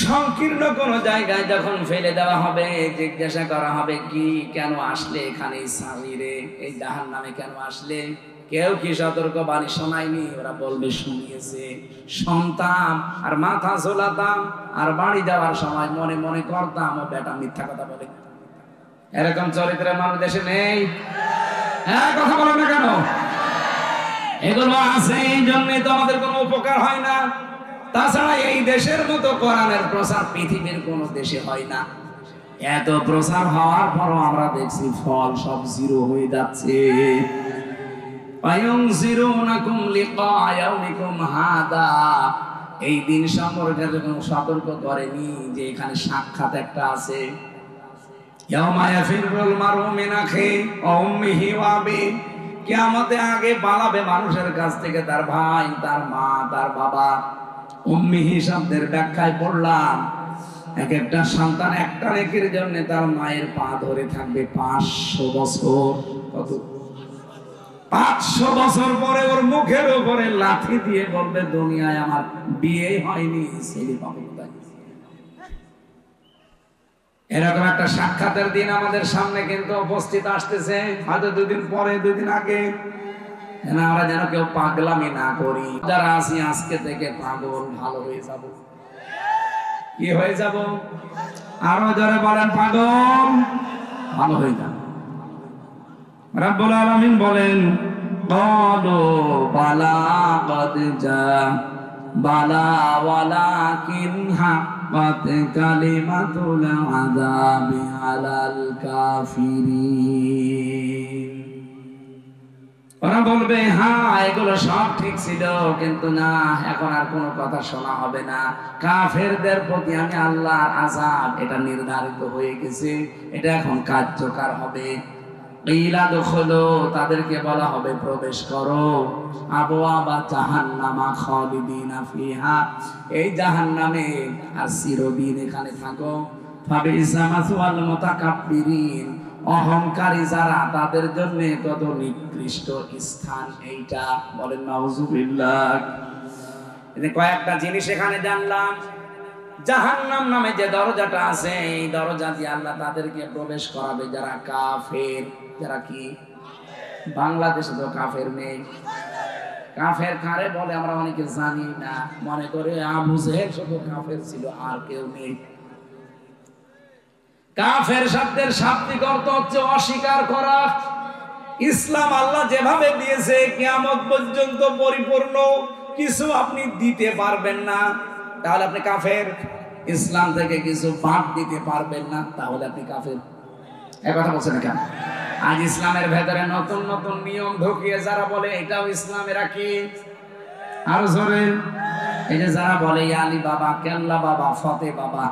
সংকীর্ণ কোন জায়গায় যখন ফেলে দেওয়া হবে, জিজ্ঞাসা করা হবে কি কেন আসলে এখানে, সামিরে এই জাহান্নামে কেন আসলে? কেউ কি সতর্ক বাণী শোনায়নি? ওরা বলবে শুনিয়েছে, শুনতাম আর মাথা ঝোলাতাম আর বাড়ি যাওয়ার সময় মনে মনে করতাম ও বেটা মিথ্যা কথা বলে। এরকম চরিত্রের মানুষ দেশে নেই? হ্যাঁ, কথা বলে না কেন? এগুলো আছে, এই জন্যই তো আমাদের কোনো উপকার হয় না। তাছাড়া এই দেশের মতো কোরআনের প্রচার পৃথিবীর কোন দেশে হয় না। এত প্রচার হওয়ার পরও আমরা দেখছি ফল সব জিরো হয়ে যাচ্ছে। এই দিন সম্পর্কে যখন সতর্ক করেনি যে এখানে সাক্ষাৎ একটা আছে, কিয়ামতে আগে পালাবে মানুষের কাছ থেকে তার ভাই, তার মা, তার বাবা। উম্মিহি শব্দের ব্যাখ্যায় পড়লাম, এক একটা সন্তান একটা নেকির জন্য তার মায়ের পা ধরে থাকবে 500 বছর। কত? 500 বছর পরে ওর মুখের উপরে লাঠি দিয়ে বলবে দুনিয়ায় আমার বিয়ে হয়নি, ছেলে পাবো কোথায়? এরকম একটা সাক্ষাতের দিন আমাদের সামনে কিন্তু উপস্থিত আসতেছে, হয়তো 2 দিন পরে, 2 দিন আগে। আমরা যেন কেউ পাগলামি না করি। যারা আছি আজকে থেকে পাগল ভালো হয়ে যাব। কি হয়ে যাব? আরো যারা বলেন পাগল ভালো হয়ে যাব। রাব্বুল আলামিন বলেন ক্বালু বালা ক্বাদ জা বালা ওয়ালাকিন হাক্কাত কালিমাতুল আযাবি আলাল কাফিরিন। ওরা বলবে হ্যাঁ এগুলো সব ঠিক ছিল, কিন্তু না, এখন আর কোনো কথা শোনা হবে না। কাফেরদের প্রতি আমি আল্লাহর আযাব এটা নির্ধারিত হয়ে গেছে, এটা এখন কার্যকর হবে। ইলা দুখুলু, তাদেরকে বলা হবে প্রবেশ করো, আবওয়াবা জাহান্নামা খালিদিনা ফিহা, এই জাহান্নামে আর চিরদিন এখানে থাকো। ফাবিসা মাসওয়াল মুতাকাব্বিরিন, অহংকারী যারা তাদের জন্য কত নিকৃষ্ট স্থান এইটা। বলেন নাউজুবিল্লাহ। এই কয়েকটা জিনিস এখানে জানলাম। জাহান্নাম নামে যে দরজাটা আছে, এই দরজা দিয়ে আল্লাহ তাদেরকে প্রবেশ করাবে যারা কাফের। যারা কি? বাংলাদেশে তো কাফের নেই। কাফের কারে বলে আমরা অনেকে জানি না, মনে করে আবু জেহেল শুধু কাফের ছিল আর কেউ নেই। কাফের শব্দের শাব্দিক অর্থ হচ্ছে অস্বীকার করা। ইসলাম আল্লাহ যেভাবে দিয়েছে কিয়ামত পর্যন্ত পরিপূর্ণ কিছু আপনি দিতে পারবেন না, তাহলে আপনি কাফের। ইসলাম থেকে কিছু বাদ দিতে পারবেন না, তাহলে আপনি কাফের। এই কথা বলছেন না কেন? আজ ইসলামের ভেতরে নতুন নতুন নিয়ম ঢুকিয়ে যারা বলে এটাও ইসলামের কি আরো জোরে, এই যে যারা বলে আলী বাবা, কেল্লা বাবা, ফতে বাবা,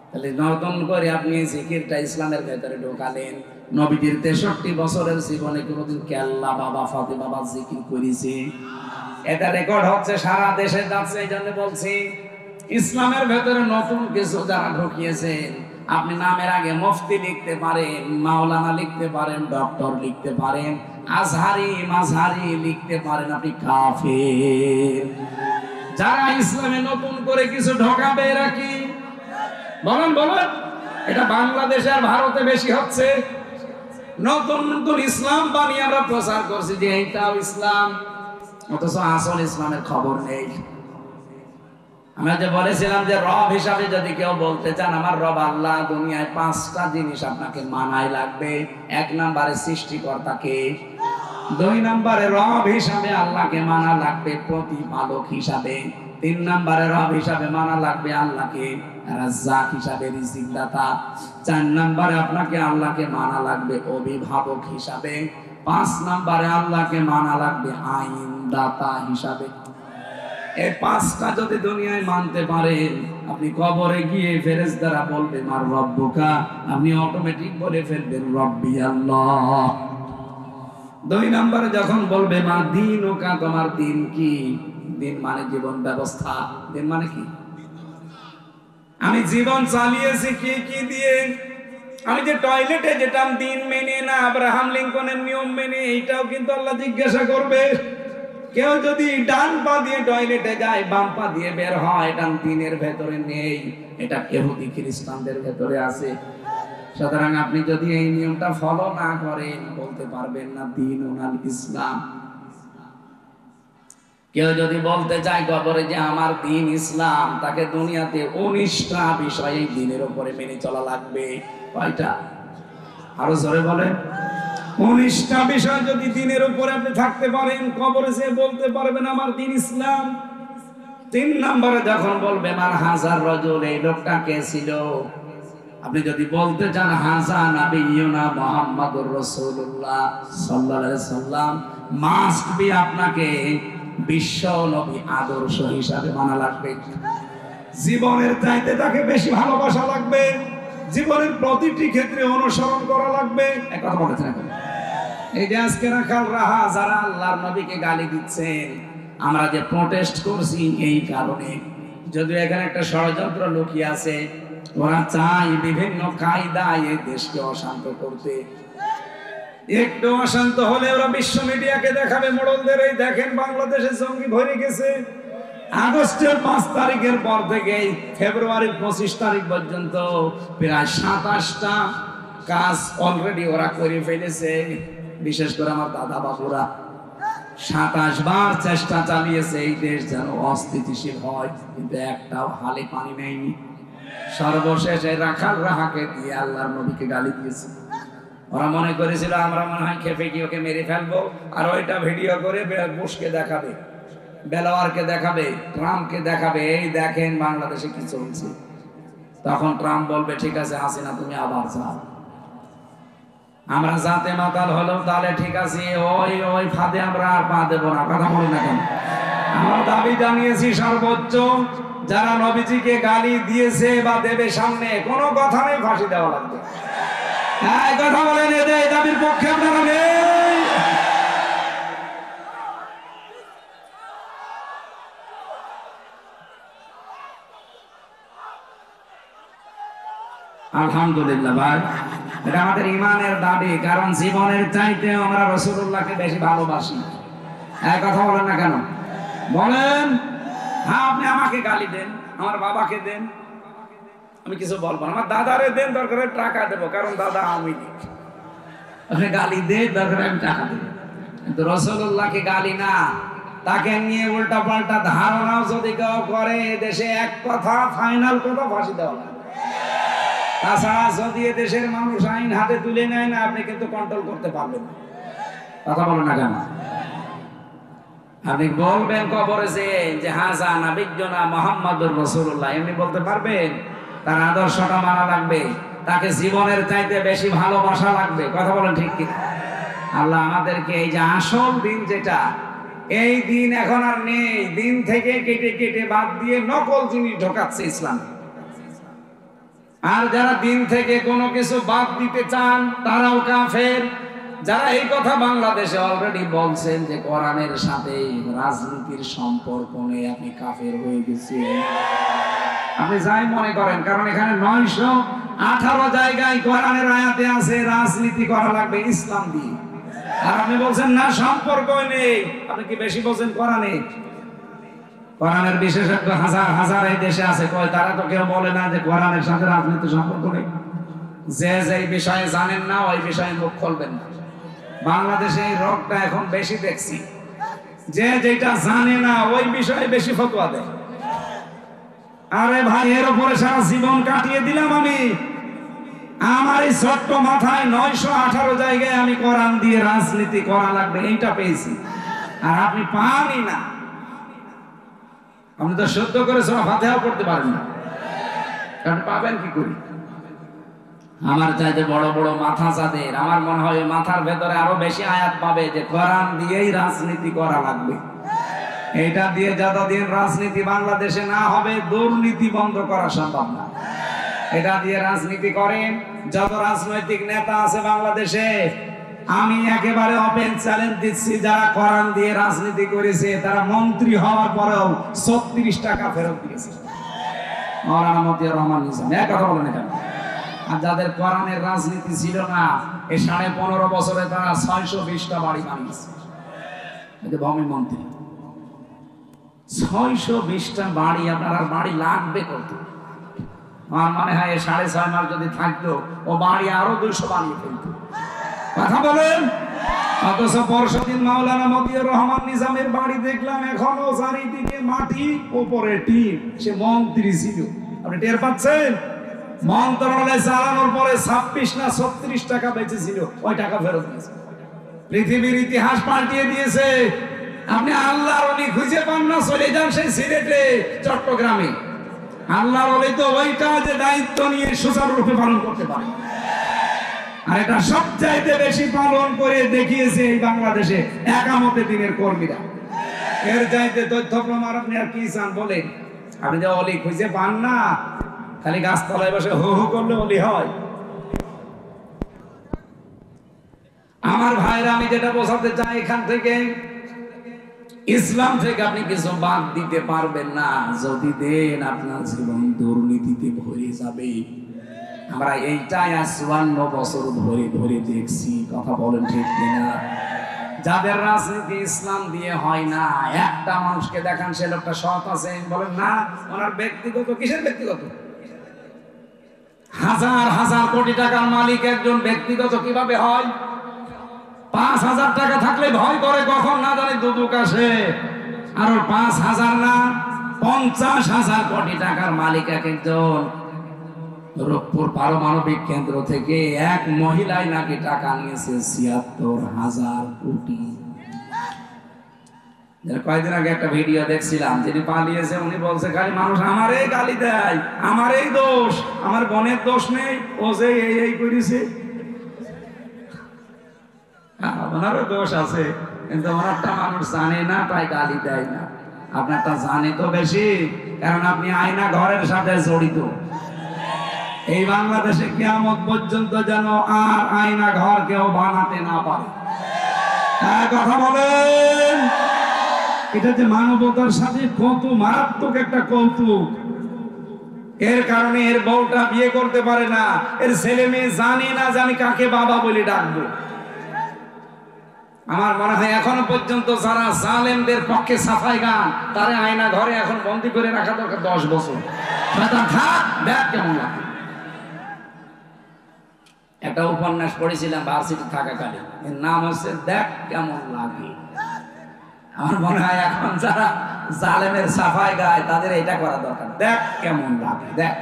তাহলে নতুন করে আপনি জিকিরটা ইসলামের ভেতরে ঢোকালেন। নবীজির 63 বছরের জীবনে কোনোদিন কেল্লা বাবা, ফতে বাবা জিকির করেছে? এটা রেকর্ড হচ্ছে, সারা দেশে যাচ্ছে। এই জন্য বলছি ইসলামের ভেতরে নতুন কিছু যারা ঢুকিয়েছেন, আপনি নামের আগে মুফতি লিখতে পারেন, মাওলানা লিখতে পারেন, ডক্টর লিখতে পারেন, আজহারি মাঝহারি লিখতে পারেন, আপনি কাফের। যারা ইসলামে নতুন করে কিছু ঢোকাবে এরা কি? বলেন বলেন। এটা বাংলাদেশে আর ভারতে বেশি হচ্ছে। নতুন নতুন ইসলাম বানিয়ে আমরা প্রচার করছি যে এইটাও ইসলাম, অথচ আসল ইসলামের খবর নেই। আমরা যে বলেছিলাম যে রব হিসাবে যদি কেউ বলতে চান আমার রব আল্লাহ, দুনিয়ায় 5টা জিনিস আপনাকে মানায় লাগবে। 1 নম্বরে সৃষ্টিকর্তাকে, 2 নম্বরে রব হিসাবে আল্লাহকে মানা লাগবে প্রতিপালক হিসাবে, 3 নম্বরে রব হিসাবে মানা লাগবে আল্লাহকে রাজ্জাক হিসাবে রিজিকদাতা, 4 নম্বরে আপনাকে আল্লাহকে মানা লাগবে অভিভাবক হিসাবে, 5 নম্বরে আল্লাহকে মানা লাগবে আইনদাতা হিসাবে। এই 5টা যদি দুনিয়ায় মানতে পারেন, আপনি কবরে গিয়ে ফেরেশতারা বলবে মার রব্বুকা, আপনি অটোমেটিক বলে ফেলবেন রব্বি আল্লাহ। 2 নম্বরে যখন বলবে মা দীনুকা, তোমার দিন কি? দিন মানে জীবন ব্যবস্থা। দিন মানে কি? আমি জীবন চালিয়েছি কি কি দিয়ে? আমি যে টয়লেটে যেতাম দিন মেনে না, আব্রাহাম লিঙ্কনের নিয়ম মেনে, এইটাও কিন্তু আল্লাহ জিজ্ঞাসা করবে। কেউ যদি ডান পা দিয়ে টয়লেটে যায়, বাম পা দিয়ে বের হয়, এটা দিনের ভেতরে নেই, এটা ইহুদি খ্রিস্টানদের ভেতরে আছে। সুতরাং আপনি যদি এই নিয়মটা ফলো না করেন, বলতে পারবেন না দীনুল ইসলাম। কেউ যদি বলতে চায় কবরে যে আমার দিন ইসলাম, তাকে দুনিয়াতে 19টা বিষয় এই দিনের উপরে মেনে চলা লাগবে। কয়টা? আরো জোরে বলেন। 19টা বিষয় যদি দিনের উপরে আপনি থাকতে পারেন, কবরে যে বলতে পারবেন আমার দিন ইসলাম। 3 নম্বরে যখন বলবে মান হাজার রাজুল, এই লোকটা কে ছিল? আপনি যদি বলতে চান হাজা নাবিয়ুনা মুহাম্মাদুর রাসূলুল্লাহ সাল্লাল্লাহু আলাইহি ওয়াসাল্লাম, মাস্ট বি আপনাকে বিশ্ব নবী আদর্শ হিসাবে মানা লাগবে। জীবনের চাইতে তাকে বেশি ভালোবাসা লাগবে, জীবনের প্রতিটি ক্ষেত্রে অনুসরণ করা লাগবে। এক কথা বলেছেন এখন। এই যে আজকে রাখাল রাহা যারা আল্লাহর নবীকে গালি দিচ্ছেন, আমরা যে প্রোটেস্ট করছি এই কারণে। যদিও এখানে একটা ষড়যন্ত্র লুকিয়ে আছে, ওরা চায় বিভিন্ন কায়দায় এই দেশকে অশান্ত করতে। একটু অশান্ত হলে ওরা বিশ্ব মিডিয়াকে দেখাবে মোড়লদের, এই দেখেন বাংলাদেশে জঙ্গি ভরে গেছে। আগস্টের 5 তারিখের পর থেকে ফেব্রুয়ারির 25 তারিখ পর্যন্ত প্রায় 27টা কাজ অলরেডি ওরা করে ফেলেছে। বিশেষ করে আমার দাদা বাবুরা 27 বার চেষ্টা চালিয়েছে এই দেশ যেন অস্থিতিশীল হয়, কিন্তু একটাও হালে পানি নেয়নি। সর্বশেষে রাখাল রাহাকে দিয়ে আল্লাহর নবীকে গালি দিয়েছে। ওরা মনে করেছিল আমরা মনে হয় খেপে গিয়ে ওকে মেরে ফেলবো, আর ওইটা ভিডিও করে বুশকে দেখাবে, বেলাওয়ারকে দেখাবে, ট্রাম্পকে দেখাবে, এই দেখেন বাংলাদেশে কি চলছে। তখন ট্রাম্প বলবে ঠিক আছে হাসিনা তুমি আবার যাও, আমরা যাতে মাতাল হলো তাহলে ঠিক আছে, ওই ওই ফাঁদে আমরা আর পা দেবো না। কথা বলি না কেন? আমরা দাবি জানিয়েছি সর্বোচ্চ, যারা নবীজিকে গালি দিয়েছে বা দেবে সামনে, কোনো কথা নেই, ফাঁসি দেওয়া লাগবে। এই কথা বলেন, এই দাবির পক্ষে আপনারা নেই। আলহামদুলিল্লাহ ভাই, এটা আমাদের ইমানের দাবি, কারণ জীবনের চাইতে আমরা রাসূলুল্লাহকে বেশি ভালোবাসি। এই কথা বলেন না কেন? বলেন। হ্যাঁ, আপনি আমাকে গালি দেন, আমার বাবাকে দেন, আমি কিছু বলবো না। আমার দাদারে দেন, দরকার টাকা দেবো, কারণ দাদা আমি দিই। আপনি গালি দেন, দরকার আমি টাকা দেবো, কিন্তু রাসূলুল্লাহকে গালি না। তাকে নিয়ে উল্টা পাল্টা ধারণাও যদি কেউ করে, দেশে এক কথা ফাইনাল কথা, ফাঁসি দেওয়া লাগে। তাছাড়া যদি দেশের মানুষ আইন হাতে তুলে নেয় না, আপনি কিন্তু কন্ট্রোল করতে পারবেন না। কথা বলেন না কেন? আপনি বলবেন কবরে যে হাজা নাবিয়্যুনা মুহাম্মাদুর রাসূলুল্লাহ, এমনি বলতে পারবেন? তার আদর্শটা মানা লাগবে, তাকে জীবনের চাইতে বেশি ভালোবাসা লাগবে। কথা বলেন ঠিক কি? আল্লাহ আমাদেরকে এই যে আসল দিন, যেটা এই দিন এখন আর নেই, দিন থেকে কেটে কেটে বাদ দিয়ে নকল জিনিস ঢোকাচ্ছে ইসলাম। আর যারা দিন থেকে কোনো কিছু বাদ দিতে চান তারাও কাফের। যারা এই কথা বাংলাদেশে অলরেডি বলছেন যে কোরআনের সাথে রাজনীতির সম্পর্ক নেই, আপনি কাফের হয়ে গেছেন। আপনি যাই মনে করেন, কারণ এখানে 918 জায়গায় কোরআনের আয়াতে আছে রাজনীতি করা লাগবে ইসলাম দিয়ে। আর আপনি বলছেন না সম্পর্ক নেই। আপনি কি বেশি বলছেন কোরআনে? কোরআনের বিশেষজ্ঞ হাজার হাজার এই দেশে আছে, কয় তারা তো কেউ বলে না যে কোরআনের সাথে রাজনীতি সম্পর্ক নেই। যে যে বিষয়ে জানেন না ওই বিষয়ে মুখ খুলবেন না। বাংলাদেশে এই রোগটা এখন বেশি দেখছি, যে যেটা জানে না ওই বিষয়ে বেশি ফতোয়া দেয়। আরে ভাই, এর উপরে সারা জীবন কাটিয়ে দিলাম আমি। আমার এই ছোট্ট মাথায় 918 জায়গায় আমি কোরআন দিয়ে রাজনীতি করা লাগবে এইটা পেয়েছি, আর আপনি পানই না। আপনি তো শুদ্ধ করে সূরা ফাতিহা পড়তে পারেন না, আপনি পাবেন কি করে? আমার চাইতে বড় বড় মাথা যাদের, আমার মনে হয় মাথার ভেতরে আরো বেশি আয়াত পাবে যে কোরআন দিয়েই রাজনীতি করা লাগবে। এটা দিয়ে যতদিন রাজনীতি বাংলাদেশে না হবে, দুর্নীতি বন্ধ করা সম্ভব না। এটা দিয়ে রাজনীতি করেন যত রাজনৈতিক নেতা আছে বাংলাদেশে, আমি একেবারে ওপেন চ্যালেঞ্জ দিচ্ছি, যারা কোরআন দিয়ে রাজনীতি করেছে তারা মন্ত্রী হওয়ার পরেও 36 টাকা ফেরত দিয়েছে। মাওলানা মতিয়ার রহমান নিজাম, এক কথা বলেন এটা। আর যাদের কোরআনের রাজনীতি ছিল না, এই 15.5 বছরে তারা 620টা বাড়ি বানিয়েছে। ভূমি মন্ত্রী 620টা বাড়ি, আপনার আর বাড়ি লাগবে কত? আমার মনে হয় 6.5 মাস যদি থাকতো ও বাড়ি আরো 200 বানিয়ে ফেলতো। কথা বলেন। অথচ পরশুদিন মাওলানা মতিয়ার রহমান নিজামের বাড়ি দেখলাম এখনো চারিদিকে মাটি, উপরে টিন। সে মন্ত্রী ছিল, আপনি টের পাচ্ছেন? মন্ত্রণালয় চালানোর পরে 26 না 36 টাকা বেঁচেছিল, ওই টাকা ফেরত দিয়েছে। পৃথিবীর ইতিহাস পাল্টিয়ে দিয়েছে। আপনি আল্লাহর ওলি খুঁজে পান না, চলে যান সেই সিলেটে, চট্টগ্রামে। আল্লাহর ওলি তো ওইটা যে দায়িত্ব নিয়ে সুচারুরূপে পালন করতে পারে। আর এটা সবচাইতে বেশি পালন করে দেখিয়েছে এই বাংলাদেশে একামতে দিনের কর্মীরা। এর চাইতে তথ্য প্রমাণ আপনি আর কি চান বলেন? আপনি যে ওলি খুঁজে পান না, খালি গাছতলায় বসে হু হু করলে ওলি হয়? আমার ভাইরা, আমি যেটা বোঝাতে চাই, এখান থেকে ইসলাম থেকে আপনি কিছু বাদ দিতে পারবেন না। যদি দেন, আপনার জীবন দুর্নীতিতে ভরে যাবে। আমরা এইটাই 54 বছর ধরে ধরে দেখছি। কথা বলেন ঠিক কিনা? যাদের রাজনীতি ইসলাম দিয়ে হয় না, একটা মানুষকে দেখান সে লোকটা সৎ আছে, বলেন না ওনার ব্যক্তিগত, কিসের ব্যক্তিগত? হাজার হাজার কোটি টাকার মালিক একজন ব্যক্তিগত কিভাবে হয়? 5,000 টাকা থাকলে ভয় করে, কখন না জানি দুদুক আসে। আর 5,000 না 50,000 কোটি টাকার মালিক এক একজন। রূপপুর পারমাণবিক কেন্দ্র থেকে এক মহিলাই নাকি টাকা নিয়েছে 76,000 কোটি। কয়েকদিন আগে একটা ভিডিও দেখছিলাম, যিনি পালিয়েছে উনি বলছে খালি মানুষ আমারই গালি দেয়, আমারই দোষ, আমার বোনের দোষ নেই, ও যে এই করেছে। ওনারও দোষ আছে, কিন্তু ওনারটা মানুষ জানে না, তাই গালি দেয় না। আপনারটা জানে তো বেশি, কারণ আপনি আয়না ঘরের সাথে জড়িত। এই বাংলাদেশে কিয়ামত পর্যন্ত যেন আর আয়না ঘর কেউ বানাতে না পারে। কথা বলেন। এটা যে মানবতার সাথে কত মারাত্মক একটা কৌতুক। এর কারণে এর বউটা বিয়ে করতে পারে না, এর ছেলে মেয়ে জানে না যে আমি কাকে বাবা বলে ডাকবো। আমার মনে হয় এখনো পর্যন্ত যারা জালেমদের পক্ষে সাফাই গান, তারা আয়না ঘরে এখন বন্দি করে রাখা দরকার 10 বছর। দেখ কেমন লাগে। একটা উপন্যাস পড়েছিলাম ভার্সিটি থাকাকালীন, এর নাম হচ্ছে দেখ কেমন লাগে। আমার মনে হয় এখন যারা জালেমের সাফাই গায় তাদের এটা করা দরকার, দেখ কেমন লাগে। দেখ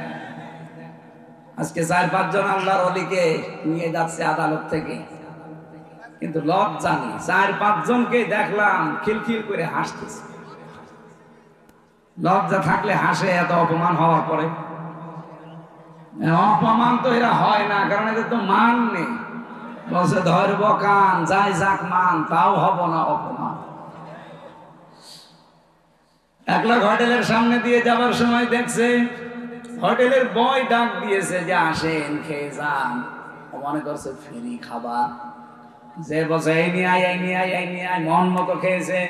আজকে 4-5 জন আল্লাহর ওলিকে নিয়ে যাচ্ছে আদালত থেকে, কিন্তু লজ্জা নেই। 4-5 জনকে দেখলাম খিলখিল করে হাসতেছে। লজ্জা থাকলে হাসে এত অপমান হওয়ার পরে? অপমান তো এরা হয় না, কারণ এদের তো মান নেই। বলছে ধরব কান, যাই যাক মান, তাও হব না অপমান। একলা হোটেলের সামনে দিয়ে যাবার সময় দেখছে হোটেলের বয় ডাক দিয়েছে যে আসেন খেয়ে যান। ও মনে করছে ফ্রি খাবার, যে বলছে এই নিয়ে আয়, এই নিয়ে আয়, এই নিয়ে আয়, মন মতো খেয়েছে,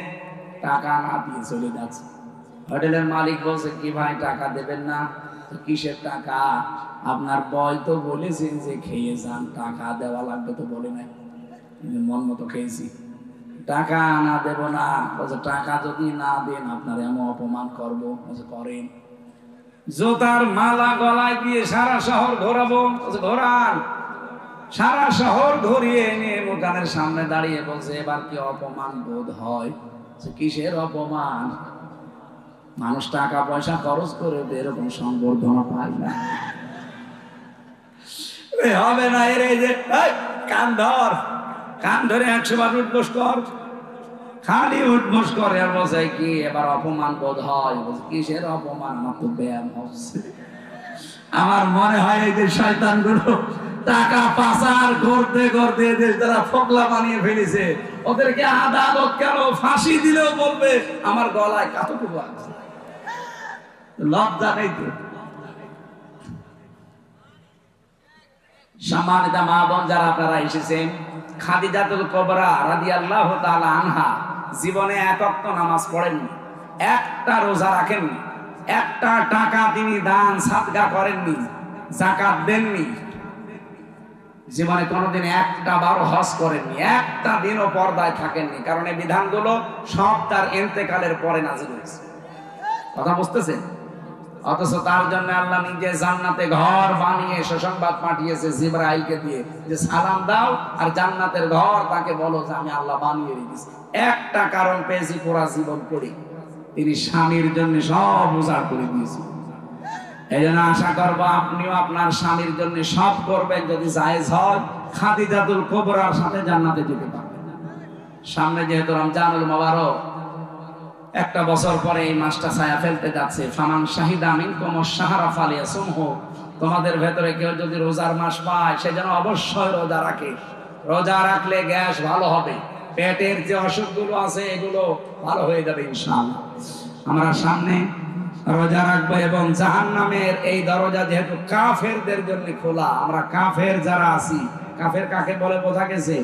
টাকা না দিয়ে চলে যাচ্ছে। হোটেলের মালিক বলছে কি ভাই টাকা দেবেন না? কিসের টাকা? আপনার বয় তো বলেছেন যে খেয়ে যান, টাকা দেওয়া লাগবে তো বলে নাই, মন মতো খেয়েছি, টাকা না দেব না। বলছে টাকা যদি না দেন আপনার এমন অপমান করবো। বলছে করেন। জোতার মালা গলায় দিয়ে সারা শহর ঘোরাবো। বলছে ঘোরান। সারা শহর ঘুরিয়ে এনে দোকানের সামনে দাঁড়িয়ে বলছে এবার কি অপমান বোধ হয়? কিসের অপমান? মানুষ টাকা পয়সা খরচ করে এরকম সংবর্ধনা পায় না। হবে না এর এই যে কান ধর, কান ধরে 100 বার উঠবোস কর, খালি উঠবোস করে। আর বলছে কি এবার অপমান বোধ হয়? বলছে কিসের অপমান? আমার তো ব্যায়াম হচ্ছে। আমার মনে হয় এই যে শয়তান গুলো টাকা পাচার করতে করতে দেশ তারা ফোকলা বানিয়ে ফেলেছে, ওদেরকে আদালত কেন ফাঁসি দিলেও বলবে আমার গলায় কতটুকু আছে। লজ্জা নেই তো? সম্মানিত মা বোন যারা আপনারা এসেছেন, খাদিজাতুল কুবরা রাদিয়াল্লাহু তাআলা আনহা জীবনে এক ওয়াক্ত নামাজ পড়েননি, একটা রোজা রাখেননি, একটা টাকা তিনি দান সাদকা করেননি, যাকাত দেননি, জীবনে কোনোদিন একটা বারও হজ করেননি, একটা দিনও পর্দায় থাকেননি। কারণ এই বিধানগুলো সব তার ইন্তেকালের পরে নাযিল হয়েছে। কথা বুঝতেছেন? অথচ তার জন্য আল্লাহ নিজে জান্নাতে ঘর বানিয়ে সুসংবাদ পাঠিয়েছে জিবরাইলকে দিয়ে যে সালাম দাও আর জান্নাতের ঘর তাকে বলো যে আমি আল্লাহ বানিয়ে রেখেছি। একটা কারণ পেয়েছি পুরা জীবন করি, তিনি স্বামীর জন্য সব উজাড় করে দিয়েছেন। এই জন্য আশা করবো আপনিও আপনার স্বামীর জন্য সব করবেন, যদি জায়েজ হয় খাদিজাতুল কুবরার সাথে জান্নাতে যেতে পারবেন। সামনে যেহেতু রমজানুল মুবারক, একটা বছর পরে এই মাসটা ছায়া ফেলতে যাচ্ছে। ফামান শাহিদা মিনকুম আশ-শাহরা ফালিয়াসুমহু, তোমাদের ভেতরে কেউ যদি রোজার মাস পায় সে যেন অবশ্যই রোজা রাখে। রোজা রাখলে গ্যাস ভালো হবে, পেটের যে অসুখগুলো আছে এগুলো ভালো হয়ে যাবে ইনশাআল্লাহ। আমরা সামনে রোজা রাখবো এবং জাহান্নামের এই দরজা যেহেতু কাফেরদের জন্য খোলা, আমরা কাফের যারা আছি, কাফের কাকে বলে বোঝা গেছে?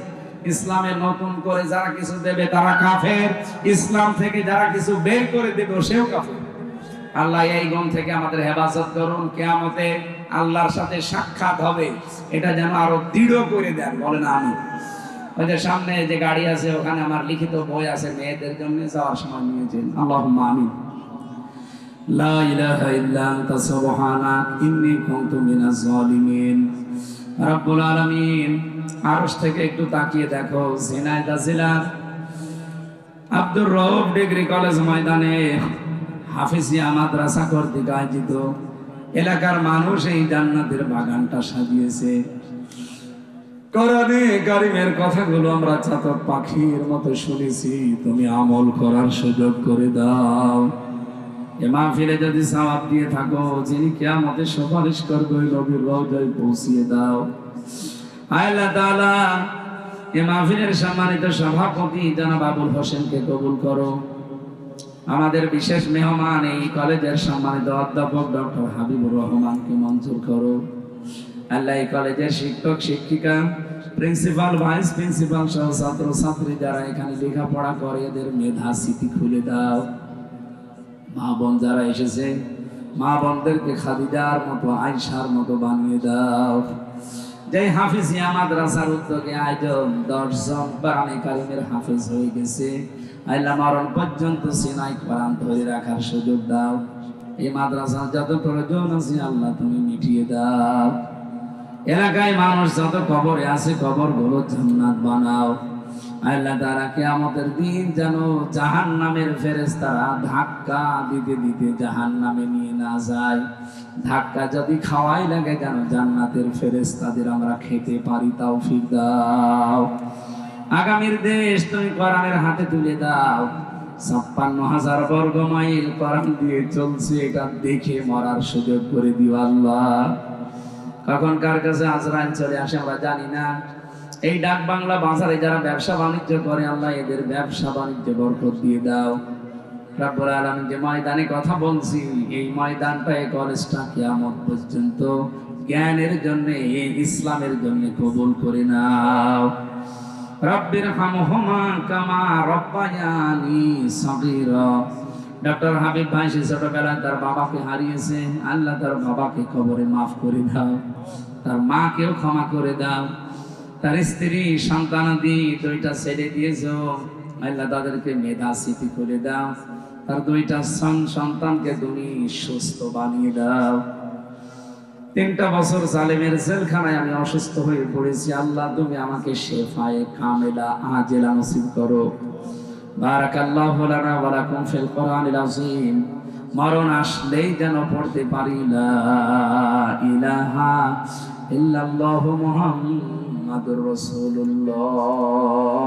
ইসলামে নতুন করে যারা কিছু দেবে তারা কাফের, ইসলাম থেকে যারা কিছু বের করে দেবে সেও কাফের। আল্লাহ এই গুণ থেকে আমাদের হেফাজত করুন। কিয়ামতে আল্লাহর সাথে সাক্ষাৎ হবে, এটা যেন আরো দৃঢ় করে দেন। বলেন আমি। ওই যে সামনে যে গাড়ি আছে ওখানে আমার লিখিত বই আছে, মেয়েদের জন্য যাওয়ার সময় নিয়েছেন। আল্লাহুম্মা আমিন। লা ইলাহা ইল্লা আনতা সুবহানাক ইন্নী কুনতু মিনাজ জালিমিন। রব্বুল আলামিন, আরশ থেকে একটু তাকিয়ে দেখো, ঝিনাইদহ জেলার আব্দুর রউফ ডিগ্রি কলেজ ময়দানে হাফিজিয়া মাদ্রাসা কর্তৃক আয়োজিত এলাকার মানুষ এই জান্নাতের বাগানটা সাজিয়েছে। কোরআনে কারীমের কথাগুলো আমরা চাতক পাখির মতো শুনেছি, তুমি আমল করার সুযোগ করে দাও। এ মাহফিলে যদি সওয়াব দিয়ে থাকো, যিনি কিয়ামতে সুপারিশ করবে ওই নবীর রওজায় পৌঁছিয়ে দাও। আল্লাহ তাআলা এই মাহফিলের সম্মানিত সভাপতি জনাব আবুল হোসেনকে কবুল করো। আমাদের বিশেষ মেহমান এই কলেজের সম্মানিত অধ্যাপক ডক্টর হাবিবুর রহমানকে মঞ্জুর করো। আল্লাহ এই কলেজের শিক্ষক শিক্ষিকা, প্রিন্সিপাল, ভাইস প্রিন্সিপাল সহ ছাত্র ছাত্রী যারা এখানে লেখাপড়া করে এদের মেধা স্মৃতি খুলে দাও। মা বোন যারা এসেছে, মা বোনদেরকে খাদিজার মতো আয়েশার মতো বানিয়ে দাও। যে হাফিজিয়া মাদ্রাসার উদ্যোগে আয়োজন 10 জন কোরআনে কারীমের হাফেজ হয়ে গেছে, আল্লাহ মরণ পর্যন্ত সিনাই কোরআন ধরে রাখার সুযোগ দাও। এই মাদ্রাসার যত প্রয়োজন আছে আল্লাহ তুমি মিটিয়ে দাও। এলাকায় মানুষ যত কবরে আছে কবরগুলো জান্নাত বানাও। আল্লাহ তাআলা কিয়ামতের দিন যেন জাহান্নামের ফেরেশতারা ধাক্কা দিতে দিতে জাহান্নামে নিয়ে না যায়। ধাক্কা যদি খাওয়াই লাগে যেন জান্নাতের ফেরেশতাদের আমরা খেতে পারি, তৌফিক দাও। আগামীর দেশ তুমি কোরআনের হাতে তুলে দাও। ৫৬,০০০ বর্গ মাইল কোরআন দিয়ে চলছে, এটা দেখে মরার সুযোগ করে দিও আল্লাহ। কখন কার কাছে আজরাইল চলে আসে আমরা জানি না। এই ডাক বাংলা বাজারে যারা ব্যবসা বাণিজ্য করে আল্লাহ এদের ব্যবসা বাণিজ্য বরকত দিয়ে দাও। রব্বুল আলামিন যে ময়দানে কথা বলছি, এই ময়দানটা এই কলেজটা কিয়ামত পর্যন্ত জ্ঞানের জন্য, ইসলামের জন্য কবুল করে নাও। রব্বির হামহুমা কামা রব্বায়ানি সগীরা। ডক্টর হাবিব ভাই সে ছোটবেলায় তার বাবাকে হারিয়েছে, আল্লাহ তার বাবাকে কবরে মাফ করে দাও, তার মাকেও ক্ষমা করে দাও। তার স্ত্রী সন্তানাদি 2টা ছেলে দিয়েছো, আল্লাহ তাদেরকে মেধা স্মৃতি করে দাও। তার 2টা সন্তানকে তুমি সুস্থ বানিয়ে দাও। 3টা বছর জালেমের জেলখানায় আমি অসুস্থ হয়ে পড়েছি, আল্লাহ তুমি আমাকে শেফায়ে কামেলা আজেলা নসিব করো। বারাকাল্লাহু লানা ওয়া লাকুম ফিল কোরআনিল আযীম। মরণ আসলেই যেন পড়তে পারি লা ইলাহা ইল্লাল্লাহু মুহাম্মাদুর রাসূলুল্লাহ।